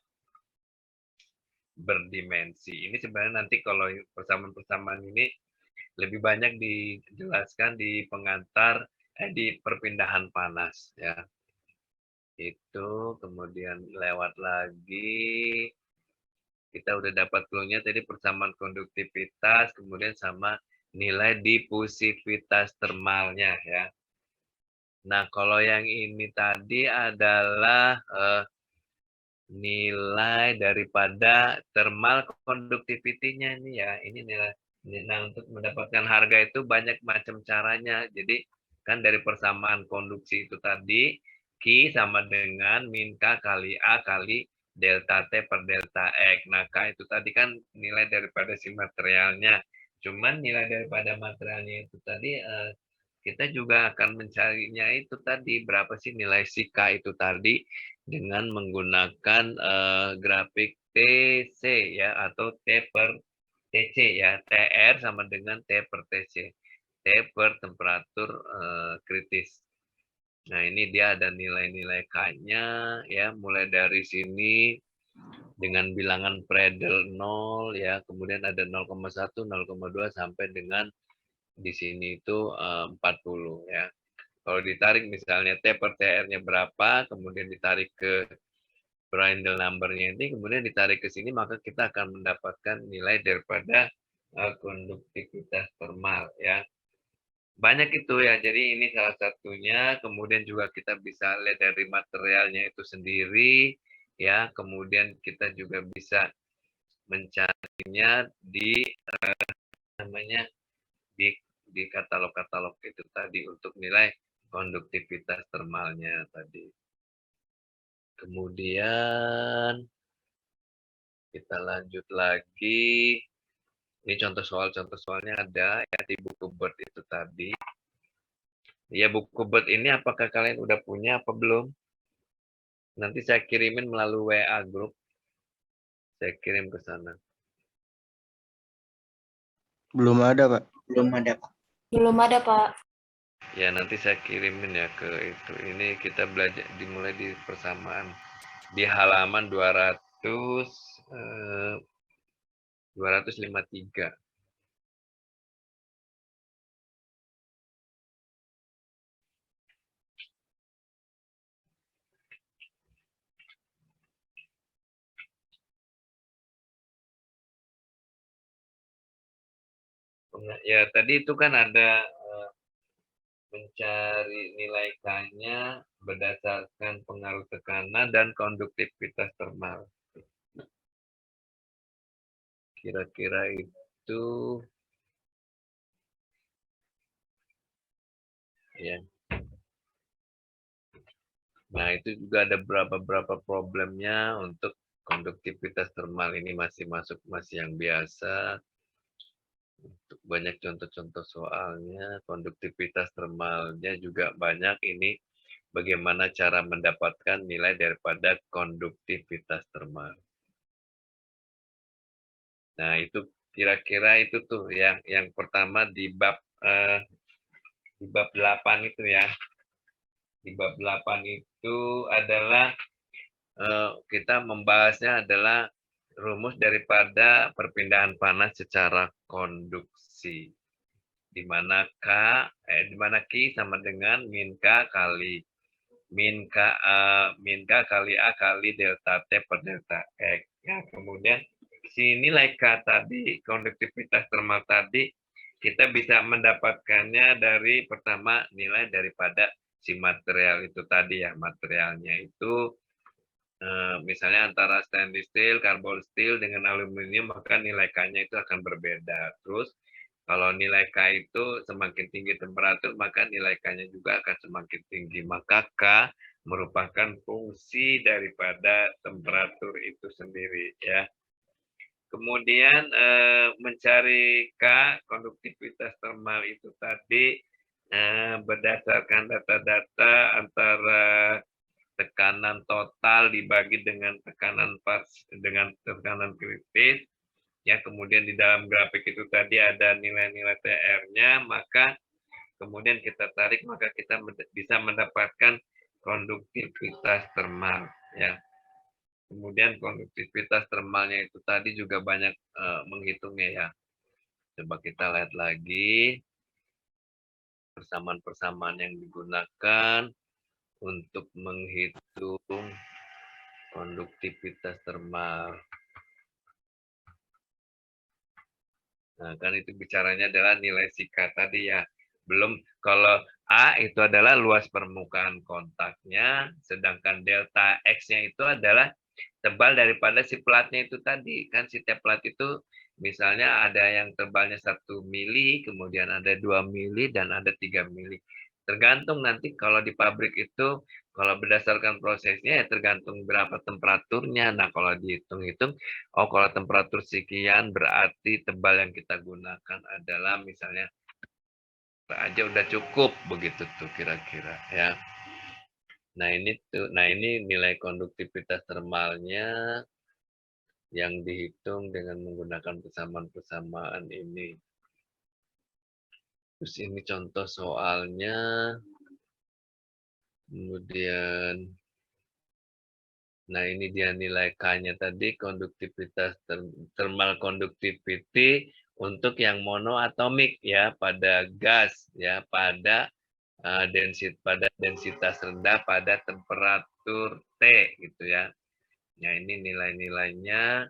berdimensi. Ini sebenarnya nanti kalau persamaan-persamaan ini lebih banyak dijelaskan di pengantar di perpindahan panas ya. Itu kemudian lewat lagi kita udah dapat clue-nya tadi persamaan konduktivitas, kemudian sama nilai difusivitas termalnya ya. Nah, kalau yang ini tadi adalah nilai daripada thermal conductivity-nya ini ya. Ini nilai. Nah, untuk mendapatkan harga itu banyak macam caranya. Jadi kan dari persamaan konduksi itu tadi, Q sama dengan min K kali A kali delta T per delta X. Nah, K itu tadi kan nilai daripada si materialnya. Cuman nilai daripada materialnya itu tadi kita juga akan mencarinya itu tadi berapa sih nilai si K itu tadi dengan menggunakan grafik TC ya atau T per TC ya. TR sama dengan T per TC. T per temperatur kritis. Nah, ini dia ada nilai-nilai K-nya ya, mulai dari sini dengan bilangan Prandtl 0 ya, kemudian ada 0,1, 0,2 sampai dengan di sini itu 40 ya. Kalau ditarik misalnya T per TR-nya berapa, kemudian ditarik ke Prandtl number-nya ini, kemudian ditarik ke sini, maka kita akan mendapatkan nilai daripada konduktivitas termal ya. Banyak itu ya, jadi ini salah satunya. Kemudian juga kita bisa lihat dari materialnya itu sendiri ya. Kemudian kita juga bisa mencarinya di di katalog-katalog itu tadi untuk nilai konduktivitas termalnya tadi. Kemudian kita lanjut lagi. Ini contoh soalnya ada ya di buku Bird itu tadi. Ya, buku Bird ini apakah kalian udah punya apa belum? Nanti saya kirimin melalui WA grup. Saya kirim ke sana. Belum ada, Pak. Belum ada, Pak. Belum ada, Pak. Ya, nanti saya kirimin ya ke itu. Ini kita belajar dimulai di persamaan di halaman 253. Ya, tadi itu kan ada mencari nilai K-nya berdasarkan pengaruh tekanan dan konduktivitas termal. Kira-kira itu ya. Nah, itu juga ada beberapa problemnya untuk konduktivitas termal ini masih yang biasa. Untuk banyak contoh-contoh soalnya, konduktivitas termalnya juga banyak. Ini bagaimana cara mendapatkan nilai daripada konduktivitas termal. Nah, itu kira-kira itu tuh yang pertama di bab 8 itu ya. Di bab 8 itu adalah kita membahasnya adalah rumus daripada perpindahan panas secara konduksi. di mana Q sama dengan min K kali kali A kali delta T per delta X. Ya, kemudian si nilai K tadi, konduktivitas termal tadi, kita bisa mendapatkannya dari pertama nilai daripada si material itu tadi ya. Materialnya itu misalnya antara stainless steel, carbon steel dengan aluminium, maka nilai K-nya itu akan berbeda. Terus kalau nilai K itu semakin tinggi temperatur, maka nilai K-nya juga akan semakin tinggi. Maka K merupakan fungsi daripada temperatur itu sendiri ya. Kemudian mencari K, konduktivitas termal itu tadi berdasarkan data-data antara tekanan total dibagi dengan tekanan kritis. Ya, kemudian di dalam grafik itu tadi ada nilai-nilai TR-nya, maka kemudian kita tarik, maka kita bisa mendapatkan konduktivitas termal ya. Kemudian konduktivitas termalnya itu tadi juga banyak menghitungnya ya. Coba kita lihat lagi persamaan-persamaan yang digunakan untuk menghitung konduktivitas termal. Nah, kan itu bicaranya adalah nilai sika tadi ya. Belum, kalau A itu adalah luas permukaan kontaknya, sedangkan delta X-nya itu adalah tebal daripada si platnya itu tadi. Kan si plat itu misalnya ada yang tebalnya 1 mili, kemudian ada 2 mili, dan ada 3 mili. Tergantung nanti kalau di pabrik itu, kalau berdasarkan prosesnya ya tergantung berapa temperaturnya. Nah, kalau dihitung-hitung, oh kalau temperatur sekian berarti tebal yang kita gunakan adalah misalnya aja udah cukup begitu tuh kira-kira ya. Nah, ini nilai konduktivitas termalnya yang dihitung dengan menggunakan persamaan-persamaan ini. Terus ini contoh soalnya. Kemudian, nah ini dia nilai K-nya tadi, konduktivitas thermal conductivity untuk yang monoatomik ya, pada gas ya, pada densitas rendah pada temperatur T gitu ya. Nah, ini nilai-nilainya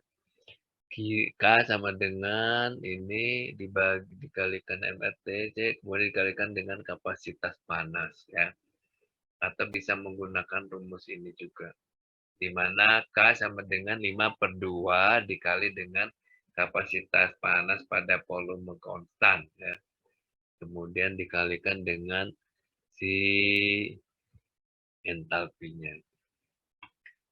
K sama dengan ini dikalikan MRTC, kemudian dikalikan dengan kapasitas panas ya. Atau bisa menggunakan rumus ini juga, di mana K sama dengan 5/2 dikali dengan kapasitas panas pada volume konstan ya. Kemudian dikalikan dengan si entalpinya.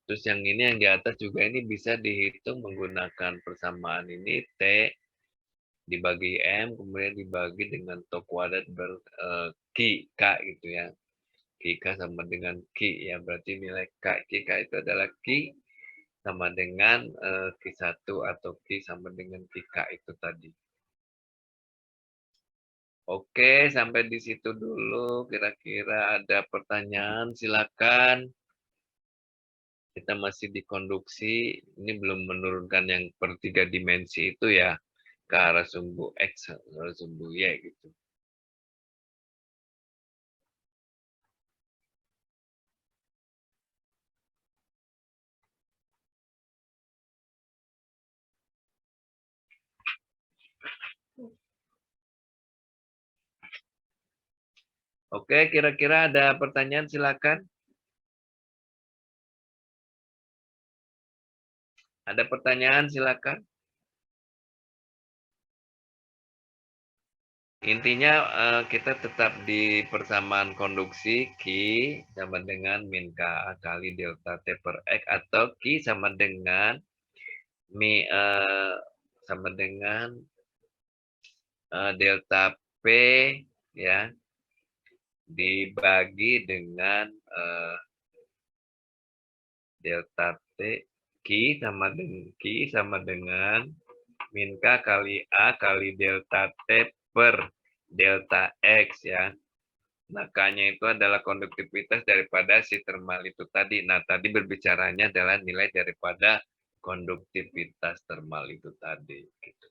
Terus yang ini yang di atas juga ini bisa dihitung menggunakan persamaan ini, T dibagi M, kemudian dibagi dengan T kuadrat Q, K gitu ya. K sama dengan Q ya, berarti nilai K itu adalah Q sama dengan Q1 atau Q sama dengan K itu tadi. Oke, sampai di situ dulu. Kira-kira ada pertanyaan, silakan. Kita masih di konduksi, ini belum menurunkan yang per 3 dimensi itu ya, ke arah sumbu X, ke arah sumbu Y gitu. Oke, kira-kira ada pertanyaan, silakan. Ada pertanyaan, silakan. Intinya kita tetap di persamaan konduksi Q sama dengan min K kali delta T per X, atau Q sama dengan delta P ya dibagi dengan delta T Q sama dengan min K kali A kali delta T per delta X ya. Nah, K-nya itu adalah konduktivitas daripada si termal itu tadi. Nah, tadi berbicaranya adalah nilai daripada konduktivitas termal itu tadi. Gitu.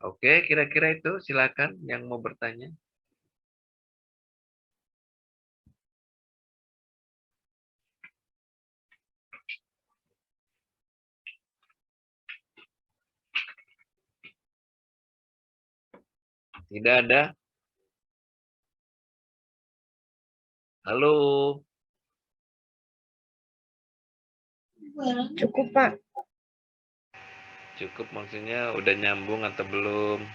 Oke, kira-kira itu silakan yang mau bertanya. Tidak ada? Halo? Cukup, Pak. Cukup maksudnya udah nyambung atau belum?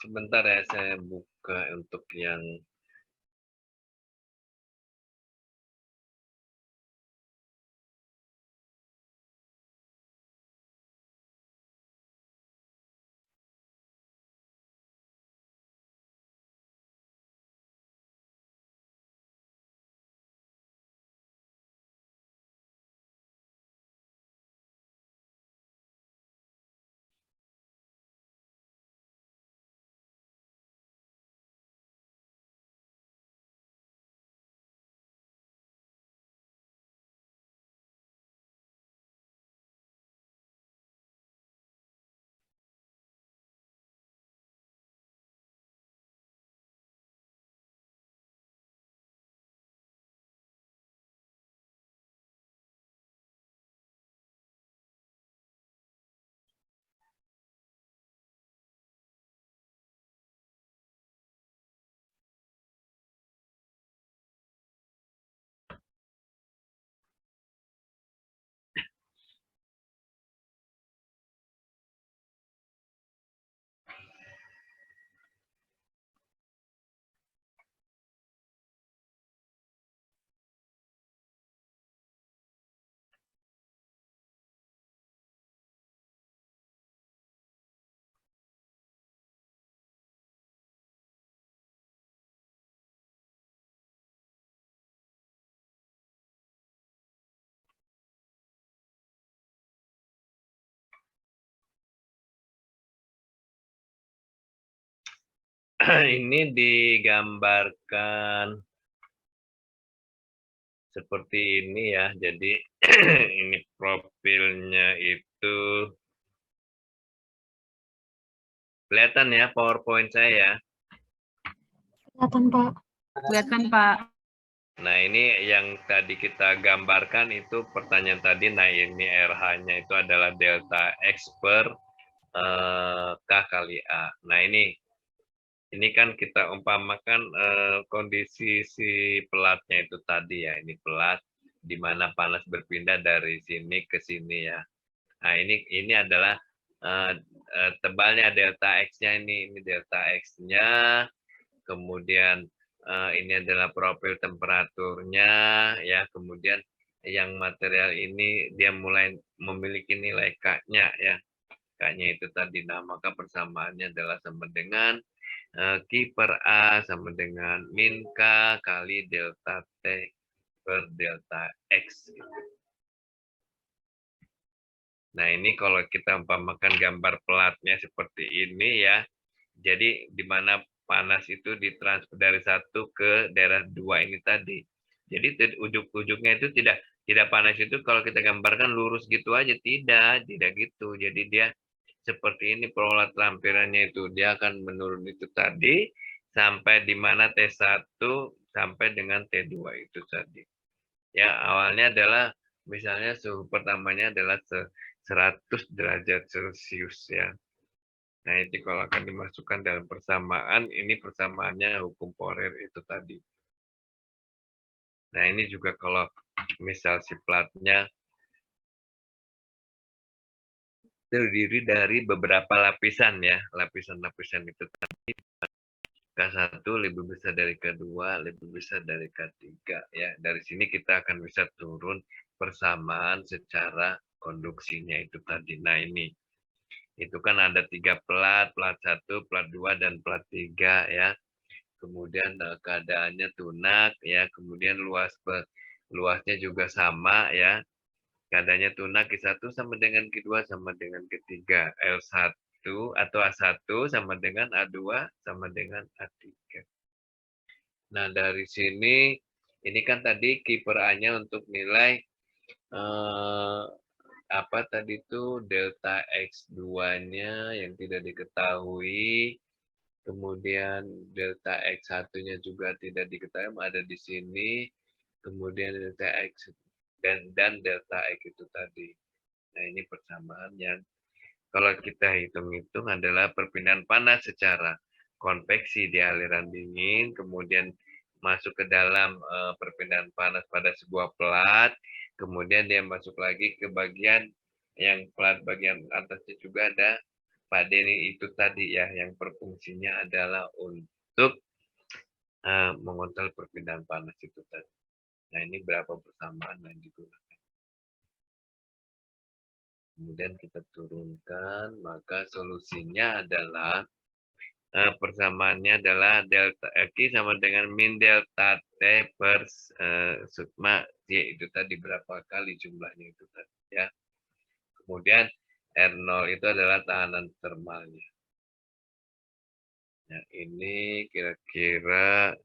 Sebentar ya, saya buka untuk yang ini digambarkan seperti ini ya. Jadi ini profilnya itu kelihatan ya PowerPoint saya ya. Kelihatan, Pak. Kelihatan, Pak. Nah, ini yang tadi kita gambarkan itu pertanyaan tadi. Nah, ini RH-nya itu adalah delta X per K kali A. Nah, ini kan kita umpamakan kondisi si pelatnya itu tadi ya. Ini pelat di mana panas berpindah dari sini ke sini ya. Nah, ini adalah tebalnya delta X-nya ini delta X-nya. Kemudian ini adalah profil temperaturnya ya. Kemudian yang material ini dia mulai memiliki nilai K-nya ya. K-nya itu tadi. Nah, maka persamaannya adalah sama dengan Q per A sama dengan min K kali delta T per delta X. Nah, ini kalau kita umpamakan gambar pelatnya seperti ini ya. Jadi di mana panas itu ditransfer dari satu ke daerah dua ini tadi. Jadi ujung-ujungnya itu tidak panas itu kalau kita gambarkan lurus gitu aja, tidak gitu. Jadi dia seperti ini pola lampirannya itu, dia akan menurun itu tadi sampai di mana T1 sampai dengan T2 itu tadi. Ya, awalnya adalah misalnya suhu pertamanya adalah 100 derajat Celcius ya. Nah, itu kalau akan dimasukkan dalam persamaan, ini persamaannya hukum Fourier itu tadi. Nah, ini juga kalau misal si platnya terdiri dari beberapa lapisan ya. Lapisan-lapisan itu tadi K1 lebih besar dari K2, lebih besar dari K3 ya. Dari sini kita akan bisa turun persamaan secara konduksinya itu tadi. Nah, ini itu kan ada 3 plat, plat 1, plat 2 dan plat 3 ya. Kemudian keadaannya tunak ya, kemudian luasnya juga sama ya. Keadaannya tunak Q1 sama dengan Q2 sama dengan Q3. L1 atau A1 sama dengan A2 sama dengan A3. Nah, dari sini ini kan tadi Q per A-nya untuk nilai apa tadi itu delta X2-nya yang tidak diketahui. Kemudian delta X1-nya juga tidak diketahui, ada di sini. Kemudian delta X dan delta X itu tadi. Nah, ini persamaan yang kalau kita hitung-hitung adalah perpindahan panas secara konveksi di aliran dingin, kemudian masuk ke dalam perpindahan panas pada sebuah plat, kemudian dia masuk lagi ke bagian yang plat bagian atasnya juga ada Pak Denny itu tadi ya, yang berfungsinya adalah untuk mengontrol perpindahan panas itu tadi. Nah, ini berapa persamaan yang digunakan. Kemudian kita turunkan, maka solusinya adalah persamaannya adalah delta Q sama dengan min delta T per sigma Y, itu tadi berapa kali jumlahnya itu tadi ya. Kemudian R0 itu adalah tahanan termalnya. Nah, ini kira-kira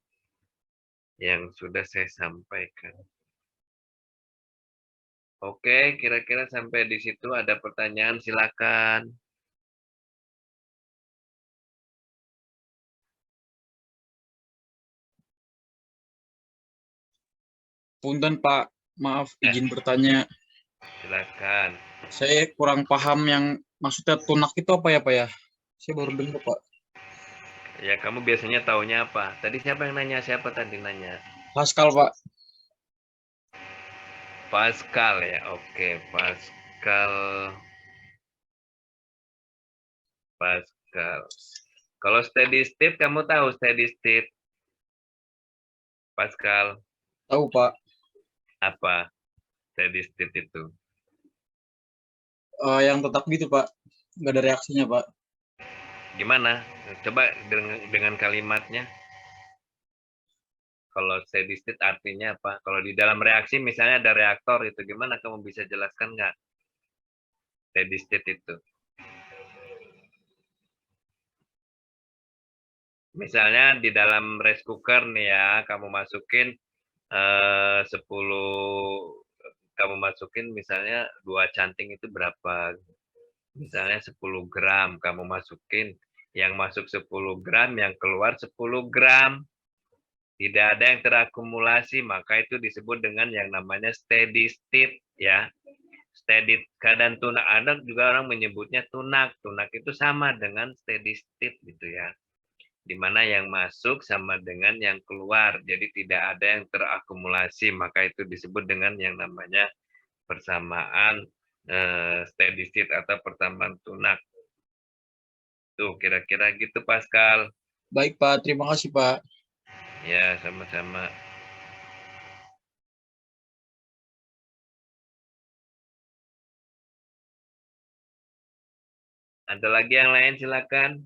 yang sudah saya sampaikan. Oke, kira-kira sampai di situ ada pertanyaan, silakan. Punten Pak, maaf izin bertanya. Silakan. Saya kurang paham yang maksudnya tunak itu apa ya Pak ya? Saya baru dengar Pak. Ya, kamu biasanya taunya apa? Tadi siapa yang nanya? Siapa tadi nanya? Pascal Pak. Pascal ya, oke. Pascal. Kalau steady state, kamu tahu steady state? Pascal, Tahu Pak. apa steady state itu? Yang tetap gitu Pak. Nggak ada reaksinya Pak. Gimana? Coba dengan kalimatnya. Kalau steady state artinya apa? Kalau di dalam reaksi misalnya ada reaktor itu, gimana kamu bisa jelaskan nggak? Steady state itu. Misalnya di dalam rice cooker nih ya, kamu masukin 10, kamu masukin misalnya 2 canting itu berapa? Misalnya 10 gram, kamu masukin, yang masuk 10 gram, yang keluar 10 gram. Tidak ada yang terakumulasi, maka itu disebut dengan yang namanya steady state ya. Steady keadaan tunak, ada juga orang menyebutnya tunak. Tunak itu sama dengan steady state gitu ya. Di mana yang masuk sama dengan yang keluar. Jadi tidak ada yang terakumulasi, maka itu disebut dengan yang namanya persamaan steady state atau persamaan tunak. Tuh, kira-kira gitu Pascal. Baik Pak, terima kasih Pak. Ya, sama-sama. Ada lagi yang lain, silakan.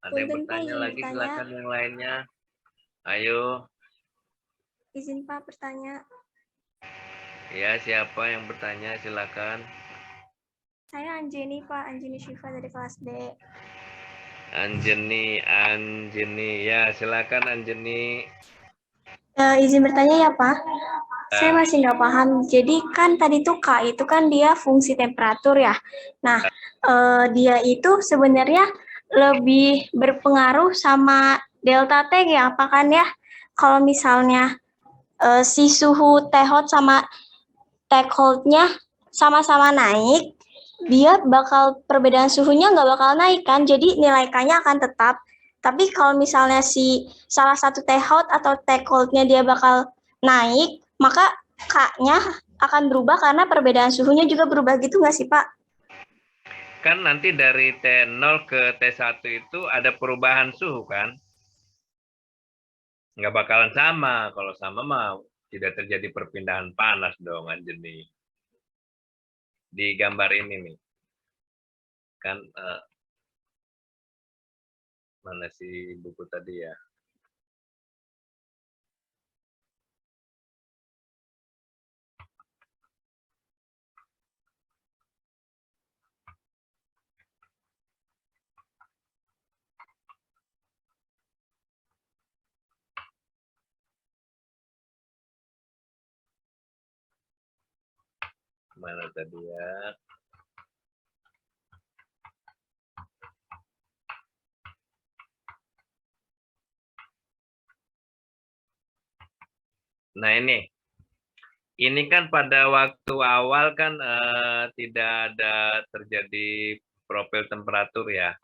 Ada yang Punten, Pak, bertanya izin lagi, bertanya. silakan yang lainnya. Ayo. Izin Pak bertanya. Ya, siapa yang bertanya, silakan. Saya Anjeni Pak, Anjeni Syifa dari kelas D. Anjeni, ya silakan Anjeni. Izin bertanya ya Pak. Saya masih nggak paham. Jadi kan tadi tuh K itu kan dia fungsi temperatur ya. Nah, dia itu sebenarnya lebih berpengaruh sama delta T ya, apa kan ya? Kalau misalnya si suhu threshold sama threshold-nya sama-sama naik, dia bakal perbedaan suhunya nggak bakal naik kan, jadi nilai K-nya akan tetap. Tapi kalau misalnya si salah satu threshold atau threshold-nya dia bakal naik, maka K-nya akan berubah karena perbedaan suhunya juga berubah gitu nggak sih, Pak? Kan nanti dari T0 ke T1 itu ada perubahan suhu kan? Nggak bakalan sama. Kalau sama mah tidak terjadi perpindahan panas dong, Anjeni. Di gambar ini nih. Kan mana sih buku tadi ya? Mana tadi ya? Nah ini kan pada waktu awal kan tidak ada terjadi profil temperatur ya.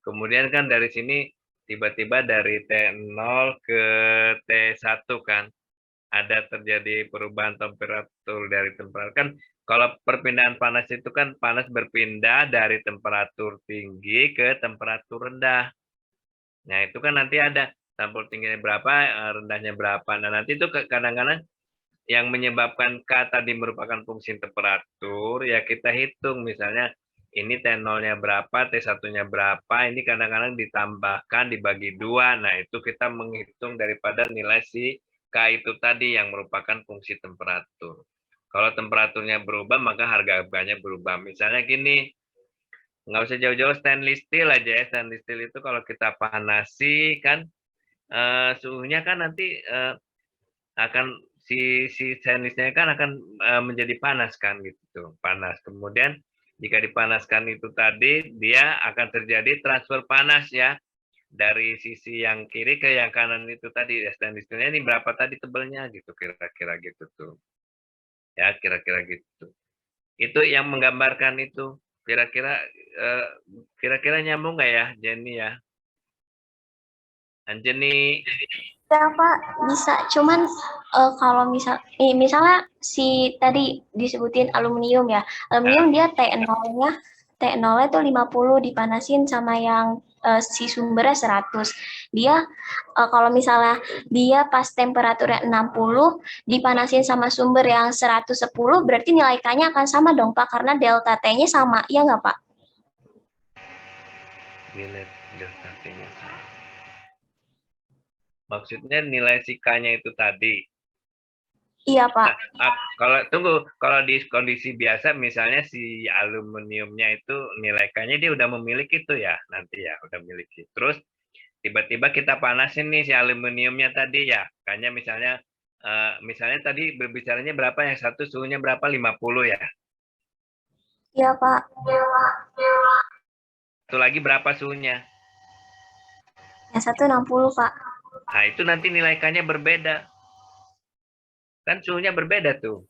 Kemudian kan dari sini tiba-tiba dari T0 ke T1 kan ada terjadi perubahan temperatur dari temperatur. Kan kalau perpindahan panas itu kan panas berpindah dari temperatur tinggi ke temperatur rendah. Nah itu kan nanti ada temperatur tingginya berapa, rendahnya berapa. Nah nanti itu kadang-kadang yang menyebabkan K tadi merupakan fungsi temperatur, ya kita hitung misalnya ini T0-nya berapa, T1-nya berapa, ini kadang-kadang ditambahkan dibagi 2. Nah, itu kita menghitung daripada nilai si K itu tadi yang merupakan fungsi temperatur. Kalau temperaturnya berubah, maka harga-harganya berubah. Misalnya gini, nggak usah jauh-jauh stainless steel aja ya. Stainless steel itu kalau kita panasi kan, suhunya kan nanti akan si stainlessnya kan akan menjadi panas kan gitu, panas. Kemudian jika dipanaskan itu tadi dia akan terjadi transfer panas ya dari sisi yang kiri ke yang kanan itu tadi. Stainless steelnya ini berapa tadi tebelnya gitu kira-kira gitu tuh ya, kira-kira gitu. Itu yang menggambarkan itu kira-kira nyambung nggak ya Jenny ya? Anjeni. Ya Pak, bisa. Cuman kalau misalnya si tadi disebutin aluminium ya. Aluminium dia T0-nya itu 50 dipanasin sama yang si sumbernya 100. Dia kalau misalnya dia pas temperaturnya 60 dipanasin sama sumber yang 110 berarti nilai K-nya akan sama dong Pak karena delta T-nya sama. Iya nggak Pak? Nilai delta T-nya sama. Maksudnya nilai si K-nya itu tadi. Iya Pak. Kalau di kondisi biasa misalnya si aluminiumnya itu nilai K-nya dia udah memiliki itu ya nanti ya udah memiliki. Terus tiba-tiba kita panasin nih si aluminiumnya tadi ya, K-nya misalnya tadi berbicaranya berapa, yang satu suhunya berapa, 50 ya. Iya Pak. Satu lagi berapa suhunya? Yang satu 60 Pak. Nah itu nanti nilai K-nya berbeda. Kan suhunya berbeda tuh.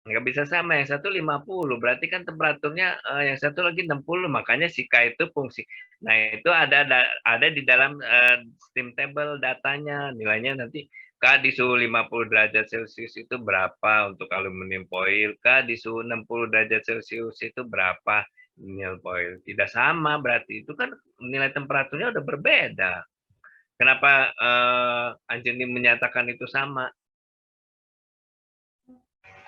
Nggak bisa sama, yang satu 50, berarti kan temperaturnya yang satu lagi 60, makanya si K itu fungsi. Nah itu ada di dalam steam table datanya, nilainya nanti K di suhu 50 derajat Celcius itu berapa untuk aluminium foil, K di suhu 60 derajat Celcius itu berapa nilai foil. Tidak sama, berarti itu kan nilai temperaturnya udah berbeda. Kenapa Anjeni menyatakan itu sama?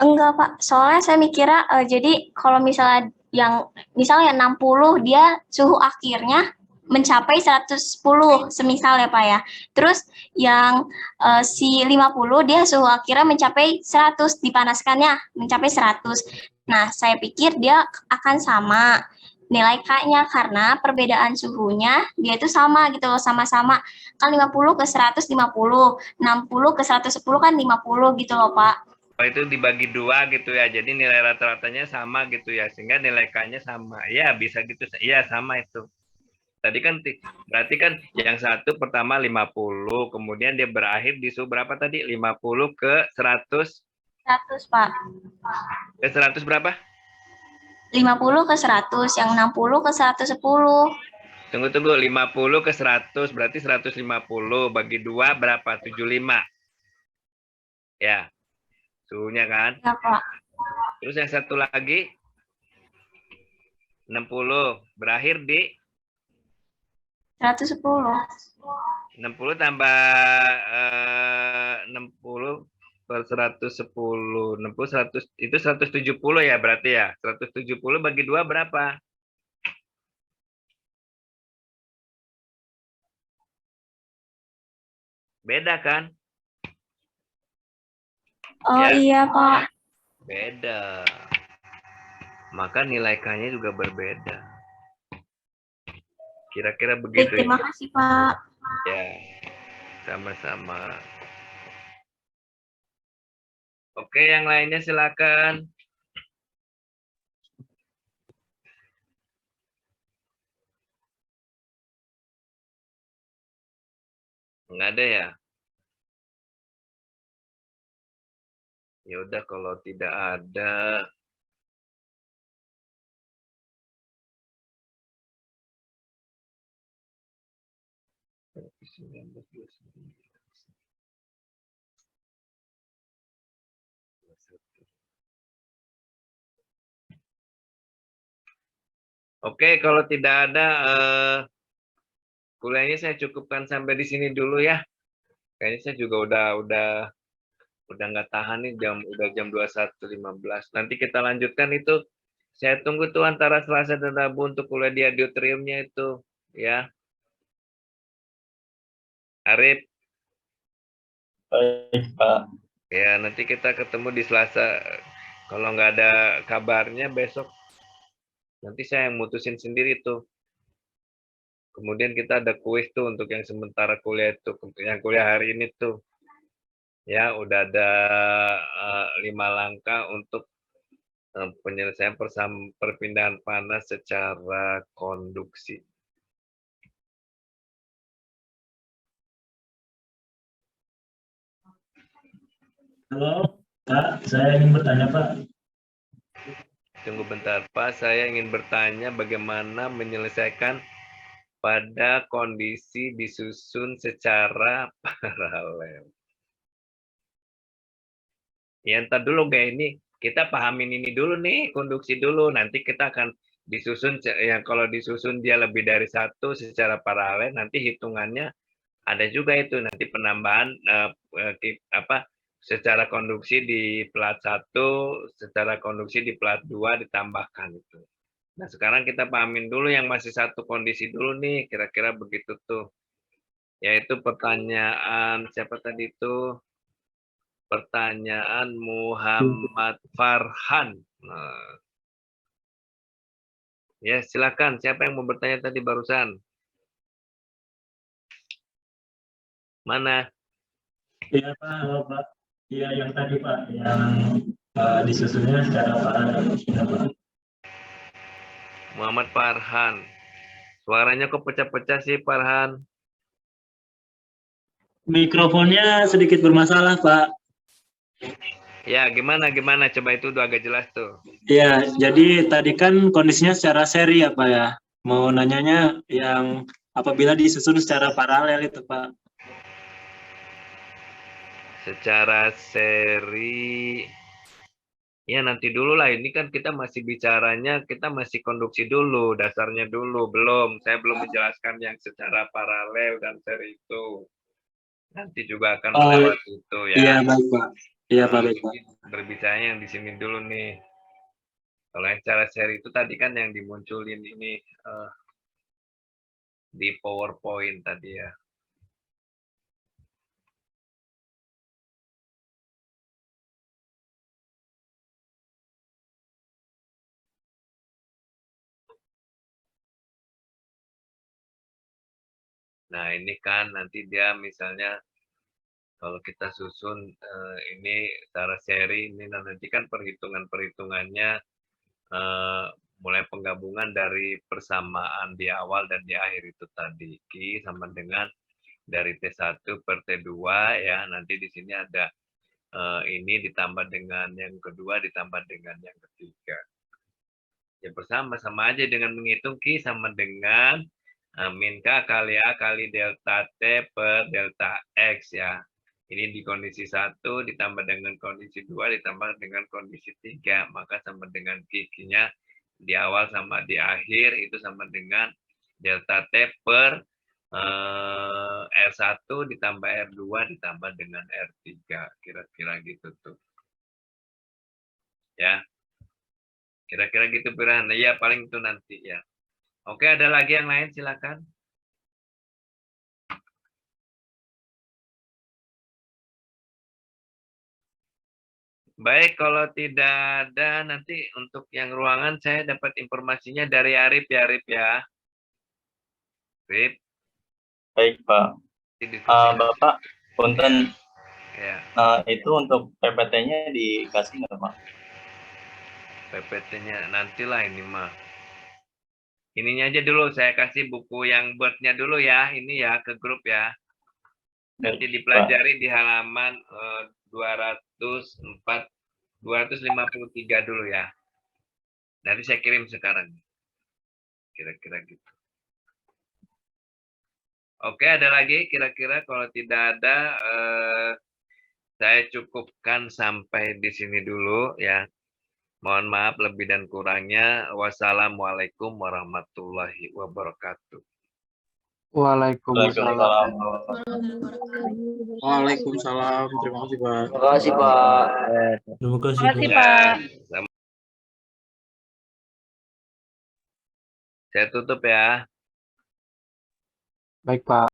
Enggak, Pak. Soalnya saya mikirnya, jadi kalau misalnya 60 dia suhu akhirnya mencapai 110 semisal ya, Pak ya. Terus yang si 50 dia suhu akhirnya mencapai 100 dipanaskannya mencapai 100. Nah, saya pikir dia akan sama nilai K-nya karena perbedaan suhunya dia itu sama gitu loh, sama-sama. Kan 50 ke 150, 60 ke 110 kan 50 gitu loh, Pak. Itu dibagi 2 gitu ya, jadi nilai rata-ratanya sama gitu ya, sehingga nilai K-nya sama. Ya bisa gitu, iya sama itu. Tadi kan berarti kan yang satu pertama 50, kemudian dia berakhir di suhu berapa tadi? 50 ke 100 100, Pak. ke 100 berapa? 50 ke 100, yang 60 ke 110. Tunggu 50 ke 100 berarti 150 bagi 2 berapa? 75. Ya. Suhunya kan? Ya, Pak. Terus yang satu lagi 60 berakhir di 110. 60 tambah 60 per 110. 60 100 itu 170 ya berarti ya. 170 bagi 2 berapa? Beda kan? Oh Ya. iya, Pak. Beda. Maka nilai K-nya juga berbeda. Kira-kira Baik, begitu terima ya. kasih, Pak. Ya. Sama-sama. Oke, yang lainnya silakan. Enggak ada ya? Ya udah kalau tidak ada Oke, kalau tidak ada kuliahnya saya cukupkan sampai di sini dulu ya. Kayaknya saya juga udah nggak tahan nih udah jam 21.15. Nanti kita lanjutkan itu. Saya tunggu tuh antara Selasa dan Rabu untuk kuliah di auditoriumnya itu ya. Arif, Baik, Pak. ya nanti kita ketemu di Selasa. Kalau nggak ada kabarnya besok nanti saya yang mutusin sendiri tuh. Kemudian kita ada kuis tuh untuk yang sementara kuliah itu, yang kuliah hari ini tuh. Ya, udah ada 5 langkah untuk penyelesaian perpindahan panas secara konduksi. Halo, Pak, saya ingin bertanya, Pak. Tunggu bentar, Pak. Saya ingin bertanya bagaimana menyelesaikan pada kondisi disusun secara paralel. Ya, ntar dulu kayak ini. Kita pahamin ini dulu nih, konduksi dulu. Nanti kita akan disusun, ya kalau disusun dia lebih dari 1 secara paralel, nanti hitungannya ada juga itu. Nanti penambahan secara konduksi di plat 1, secara konduksi di plat 2 ditambahkan itu. Nah, sekarang kita pahamin dulu yang masih satu kondisi dulu nih, kira-kira begitu tuh. Yaitu pertanyaan, siapa tadi itu? Pertanyaan Muhammad Farhan. Nah, ya, silakan. Siapa yang mau bertanya tadi barusan? Mana? Iya, Pak. Halo, Pak. Iya, yang tadi, Pak. Yang disusunnya secara paralel. Ya, Pak. Muhammad Farhan. Suaranya kok pecah-pecah sih, Farhan? Mikrofonnya sedikit bermasalah, Pak. Ya, gimana? Coba itu udah agak jelas tuh. Iya, jadi tadi kan kondisinya secara seri ya, Pak ya. Mau nanyanya yang apabila disusun secara paralel itu, Pak. Secara seri, ya nanti dulu lah. Ini kan kita masih bicaranya, kita masih konduksi dulu, dasarnya dulu. Saya belum menjelaskan yang secara paralel dan seri itu. Nanti juga akan melewati itu ya. Iya, baik, Pak. Iya, Pak, baik, Pak. Berbicaranya yang di sini dulu nih. Kalau yang secara seri itu tadi kan yang dimunculin ini di PowerPoint tadi ya. Nah, ini kan nanti dia misalnya kalau kita susun ini secara seri, ini nanti kan perhitungannya mulai penggabungan dari persamaan di awal dan di akhir itu tadi. Q sama dengan dari T1 per T2 ya. Nanti di sini ada ini ditambah dengan yang kedua ditambah dengan yang ketiga. Ya sama aja dengan menghitung Q sama dengan min K kali A kali delta T per delta X ya. Ini di kondisi 1 ditambah dengan kondisi 2 ditambah dengan kondisi 3. Maka sama dengan Q-nya di awal sama di akhir itu sama dengan delta T per R1 ditambah R2 ditambah dengan R3. Kira-kira gitu tuh. Ya. Kira-kira gitu Piran. Ya paling itu nanti ya. Oke, ada lagi yang lain silakan. Baik, kalau tidak ada nanti untuk yang ruangan saya dapat informasinya dari Arif ya, Arif ya. Arif. Baik, Pak. Bapak, punten. Ya. Itu untuk PPT-nya dikasih nggak, Pak? PPT-nya nantilah ini mah. Ininya aja dulu, saya kasih buku yang buatnya dulu ya, ini ya ke grup ya. Nanti dipelajari di halaman 253 dulu ya. Nanti saya kirim sekarang. Kira-kira gitu. Oke, ada lagi kira-kira kalau tidak ada saya cukupkan sampai di sini dulu ya. Mohon maaf lebih dan kurangnya. Wassalamualaikum warahmatullahi wabarakatuh. Waalaikumsalam. Waalaikumsalam. Terima kasih, Pak. Terima kasih, Pak. Terima kasih, Terima kasih, Pak. Pak. Saya tutup ya. Baik, Pak.